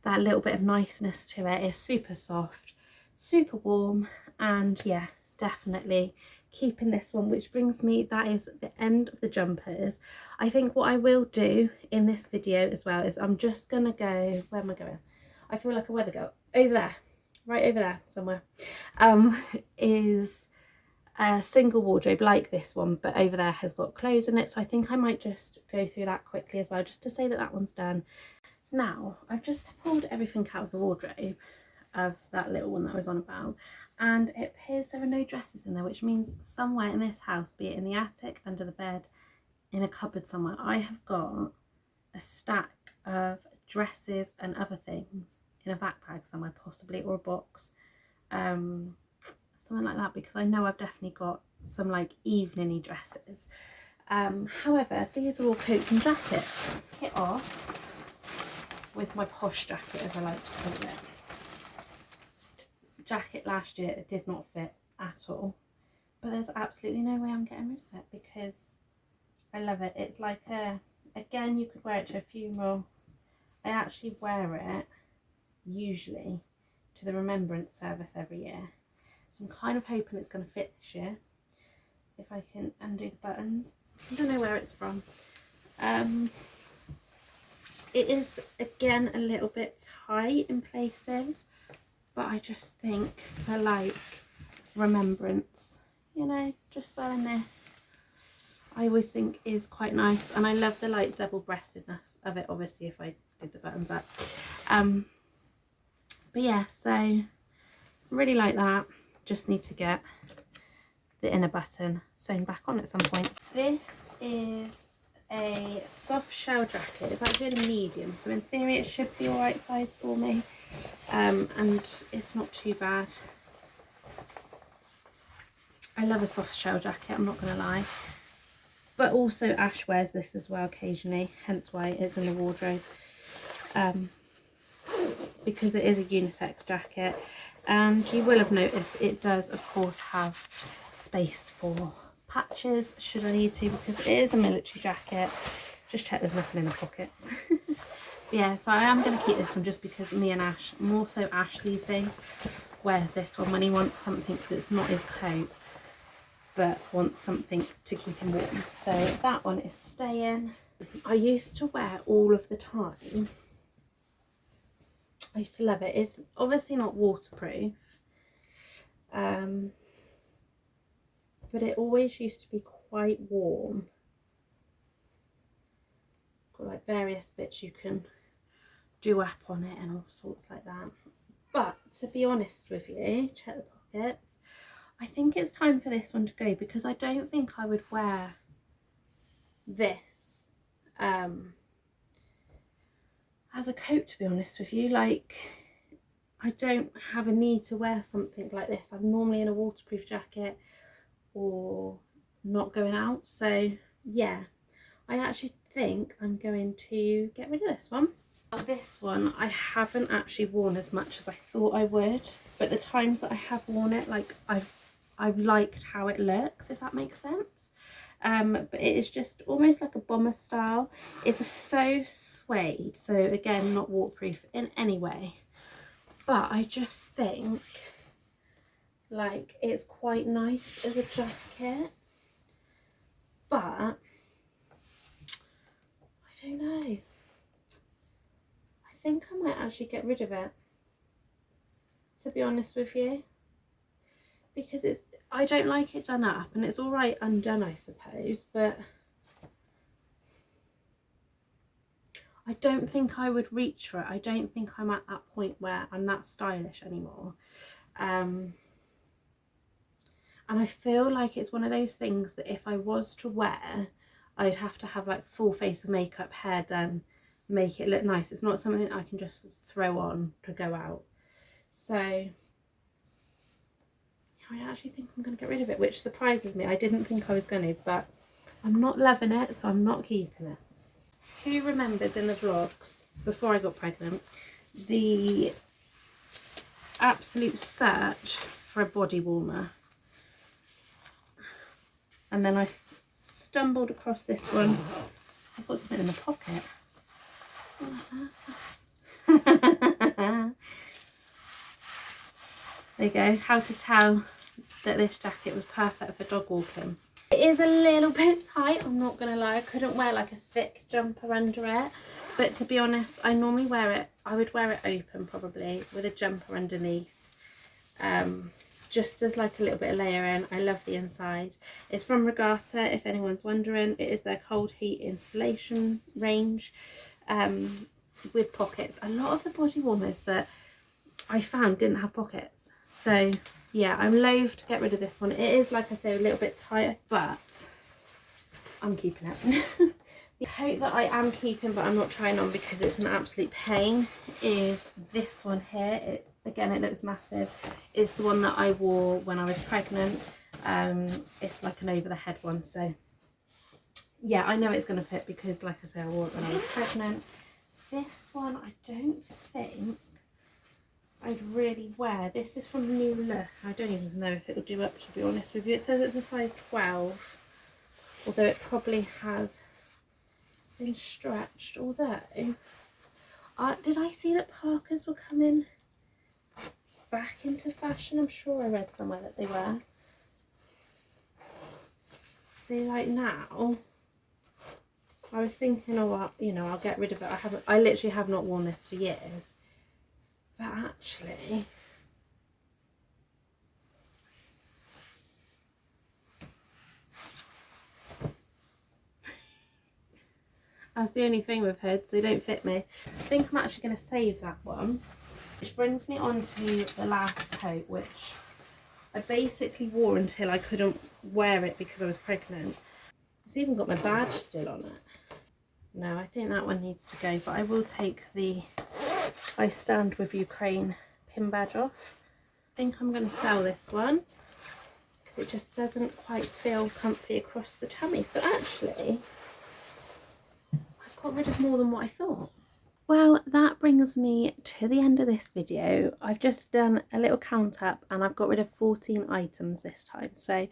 that little bit of niceness to it. It's super soft, super warm, and yeah, definitely keeping this one, which brings me, that is the end of the jumpers. I think what I will do in this video as well is I'm just gonna go, where am I going? I feel like a weather girl. Over there, right over there somewhere, is a single wardrobe like this one, but over there has got clothes in it. So I think I might just go through that quickly as well, just to say that that one's done. Now I've just pulled everything out of the wardrobe of that little one that I was on about, and it appears there are no dresses in there, which means somewhere in this house, be it in the attic, under the bed, in a cupboard somewhere, I have got a stack of dresses and other things in a backpack somewhere, possibly, or a box, something like that, because I know I've definitely got some like evening-y dresses. However, these are all coats and jackets. Hit off with my posh jacket, as I like to call it. Jacket last year, it did not fit at all, but there's absolutely no way I'm getting rid of it because I love it. It's like a, again, you could wear it to a funeral. I actually wear it usually to the remembrance service every year, so I'm kind of hoping it's going to fit this year if I can undo the buttons. I don't know where it's from. It is again a little bit tight in places, but I just think for like remembrance, you know, just wearing this I always think is quite nice, and I love the like double-breastedness of it, obviously, if I did the buttons up. But yeah, so really like that. Just need to get the inner button sewn back on at some point. This is a soft shell jacket. It's actually a medium, so in theory it should be all right size for me, and it's not too bad. I love a soft shell jacket, I'm not gonna lie, but also Ash wears this as well occasionally, hence why it's in the wardrobe, because it is a unisex jacket. And you will have noticed it does of course have space for patches should I need to, because it is a military jacket. Just check there's nothing in the pockets. Yeah, so I am going to keep this one just because me and Ash, more so Ash these days, wears this one when he wants something that's not his coat but wants something to keep him warm. So that one is staying. I used to wear all of the time. I used to love it. It's obviously not waterproof, but it always used to be quite warm. It's got like various bits you can do up on it and all sorts like that. But to be honest with you, check the pockets, I think it's time for this one to go, because I don't think I would wear this as a coat, to be honest with you. Like, I don't have a need to wear something like this. I'm normally in a waterproof jacket or not going out. So yeah, I actually think I'm going to get rid of this one. This one I haven't actually worn as much as I thought I would, but the times that I have worn it, like I've liked how it looks, if that makes sense. But it is just almost like a bomber style. It's a faux suede, so again, not waterproof in any way, but I just think like it's quite nice as a jacket. but I don't know. I think I might actually get rid of it, to be honest with you, because I don't like it done up, and it's all right undone, I suppose, but I don't think I would reach for it. I don't think I'm at that point where I'm that stylish anymore. And I feel like it's one of those things that if I was to wear, I'd have to have like full face of makeup, hair done, make it look nice. It's not something I can just throw on to go out. So I actually think I'm going to get rid of it, which surprises me. I didn't think I was going to, but I'm not loving it, so I'm not keeping it. Who remembers in the vlogs before I got pregnant the absolute search for a body warmer? And then I stumbled across this one. I've got something in the pocket. There you go. How to tell that this jacket was perfect for dog walking. It is a little bit tight, I'm not gonna lie. I couldn't wear like a thick jumper under it, but to be honest, I normally wear it, I would wear it open probably with a jumper underneath, just as like a little bit of layering. I love the inside. It's from Regatta, if anyone's wondering. It is their cold heat insulation range, with pockets. A lot of the body warmers that I found didn't have pockets, so yeah, I'm loath to get rid of this one. It is, like I say, a little bit tighter, but I'm keeping it. The coat that I am keeping but I'm not trying on because it's an absolute pain is this one here. Again, it looks massive. It's the one that I wore when I was pregnant. It's like an over the head one, so yeah, I know it's going to fit because, like I say, I wore it when I was pregnant. This one I don't think I'd really wear. This is from New Look. I don't even know if it'll do up, to be honest with you. It says it's a size 12, although it probably has been stretched. Although, did I see that Parkers were coming back into fashion? I'm sure I read somewhere that they were. See, like now, I was thinking, oh, well, you know, I'll get rid of it. I literally have not worn this for years. But actually, that's the only thing with hoods, they don't fit me. I think I'm actually going to save that one. Which brings me on to the last coat, which I basically wore until I couldn't wear it because I was pregnant. It's even got my badge still on it. No, I think that one needs to go, but I will take the I Stand With Ukraine pin badge off. I think I'm going to sell this one because it just doesn't quite feel comfy across the tummy. So actually, I've got rid of more than what I thought. Well, that brings me to the end of this video. I've just done a little count up and I've got rid of 14 items this time. So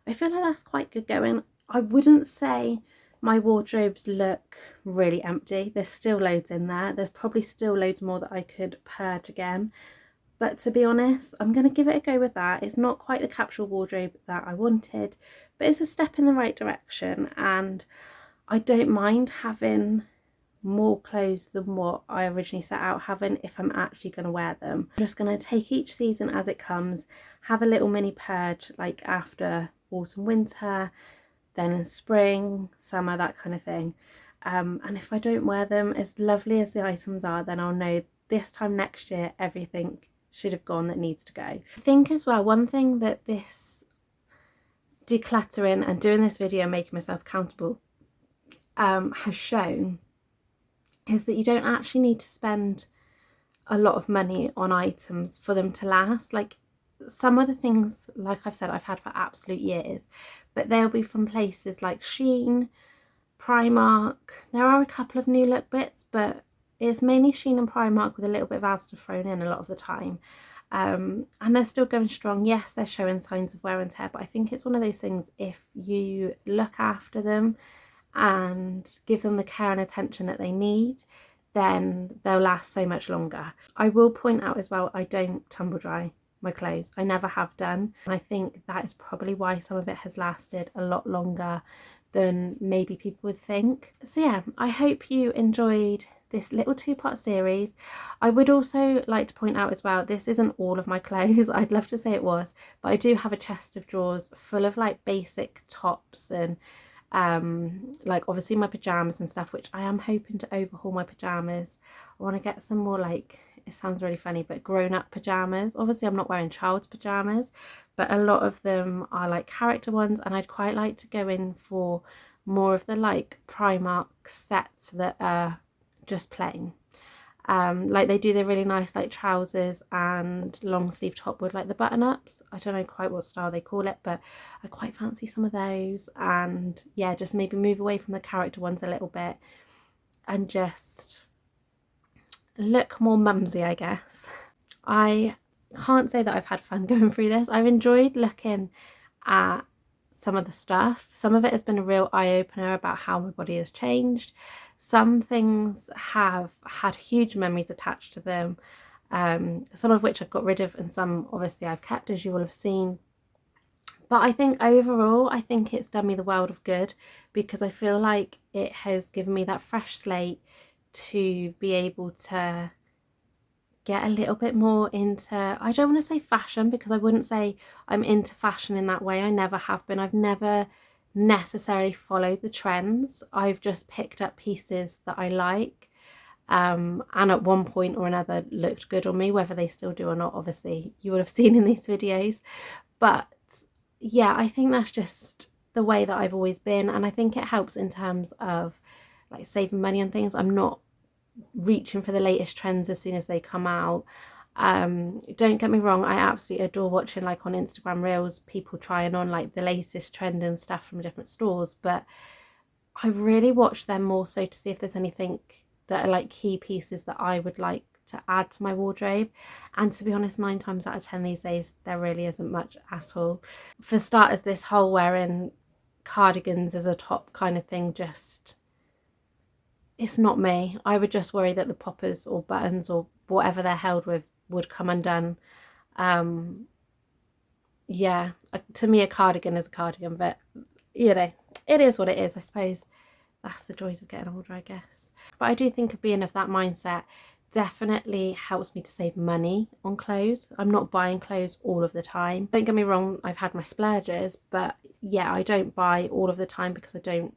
I feel like that's quite good going. I wouldn't say my wardrobes look really empty. There's still loads in there. There's probably still loads more that I could purge again. But to be honest, I'm going to give it a go with that. It's not quite the capsule wardrobe that I wanted, but it's a step in the right direction. And I don't mind having more clothes than what I originally set out having if I'm actually going to wear them. I'm just going to take each season as it comes, have a little mini purge like after autumn, winter, then in spring, summer, that kind of thing. And if I don't wear them, as lovely as the items are, then I'll know this time next year everything should have gone that needs to go. I think as well, one thing that this decluttering and doing this video and making myself accountable has shown is that you don't actually need to spend a lot of money on items for them to last. Like some of the things, like I've said, I've had for absolute years, but they'll be from places like Shein, Primark. There are a couple of New Look bits, but it's mainly Shein and Primark with a little bit of Asda thrown in a lot of the time. And they're still going strong. Yes, they're showing signs of wear and tear, but I think it's one of those things, if you look after them and give them the care and attention that they need, then they'll last so much longer. I will point out as well, I don't tumble dry my clothes. I never have done. And I think that is probably why some of it has lasted a lot longer than maybe people would think. So yeah, I hope you enjoyed this little 2-part series. I would also like to point out as well, this isn't all of my clothes. I'd love to say it was, but I do have a chest of drawers full of like basic tops and like obviously my pajamas and stuff, which I am hoping to overhaul my pajamas. I want to get some more, like, it sounds really funny, but grown-up pajamas. Obviously I'm not wearing child's pajamas, but a lot of them are like character ones, and I'd quite like to go in for more of the like Primark sets that are just plain. Like they do the really nice like trousers and long sleeve top with like the button ups. I don't know quite what style they call it, but I quite fancy some of those. And yeah, just maybe move away from the character ones a little bit and just look more mumsy, I guess. I can't say that I've had fun going through this. I've enjoyed looking at some of the stuff. Some of it has been a real eye-opener about how my body has changed. Some things have had huge memories attached to them, some of which I've got rid of, and some obviously I've kept, as you will have seen. But I think overall, I think it's done me the world of good, because I feel like it has given me that fresh slate to be able to get a little bit more into, I don't want to say fashion, because I wouldn't say I'm into fashion in that way. I never have been. I've never necessarily followed the trends. I've just picked up pieces that I like, and at one point or another looked good on me. Whether they still do or not, obviously you would have seen in these videos. But yeah, I think that's just the way that I've always been, and I think it helps in terms of like saving money on things. I'm not reaching for the latest trends as soon as they come out. Don't get me wrong, I absolutely adore watching like on Instagram Reels people trying on like the latest trend and stuff from different stores, but I really watch them more so to see if there's anything that are like key pieces that I would like to add to my wardrobe. And to be honest, 9 times out of 10 these days there really isn't much at all. For starters, this whole wearing cardigans as a top kind of thing, just, it's not me. I would just worry that the poppers or buttons or whatever they're held with would come undone. Yeah, to me a cardigan is a cardigan, but you know, it is what it is. I suppose that's the joys of getting older, I guess. But I do think of being of that mindset definitely helps me to save money on clothes. I'm not buying clothes all of the time. Don't get me wrong, I've had my splurges, but yeah, I don't buy all of the time because I don't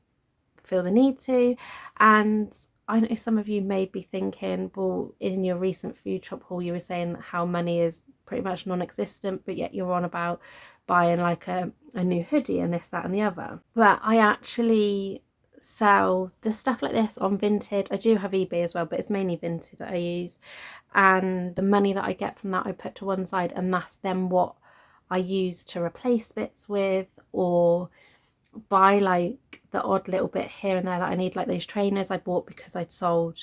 feel the need to. And I know some of you may be thinking, well, in your recent food shop haul you were saying how money is pretty much non-existent, but yet you're on about buying like a new hoodie and this, that and the other. But I actually sell the stuff like this on Vinted. I do have eBay as well, but it's mainly Vinted that I use, and the money that I get from that I put to one side, and that's then what I use to replace bits with, or buy like the odd little bit here and there that I need, like those trainers I bought because I'd sold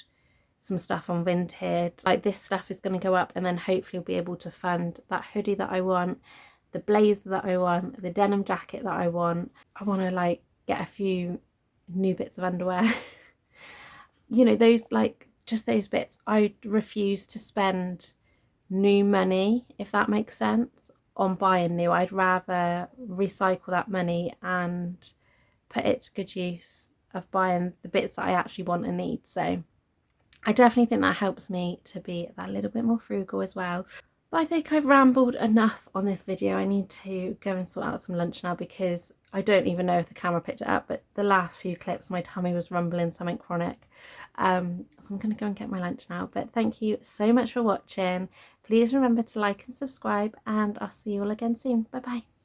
some stuff on Vinted. Like this stuff is going to go up, and then hopefully I'll be able to fund that hoodie that I want, the blazer that I want, the denim jacket that I want. I want to like get a few new bits of underwear. You know, those, like, just those bits. I refuse to spend new money, if that makes sense, on buying new. I'd rather recycle that money and put it to good use of buying the bits that I actually want and need. So I definitely think that helps me to be that little bit more frugal as well. But I think I've rambled enough on this video. I need to go and sort out some lunch now, because I don't even know if the camera picked it up, but the last few clips my tummy was rumbling something chronic. So I'm going to go and get my lunch now. But thank you so much for watching. Please remember to like and subscribe, and I'll see you all again soon. Bye bye.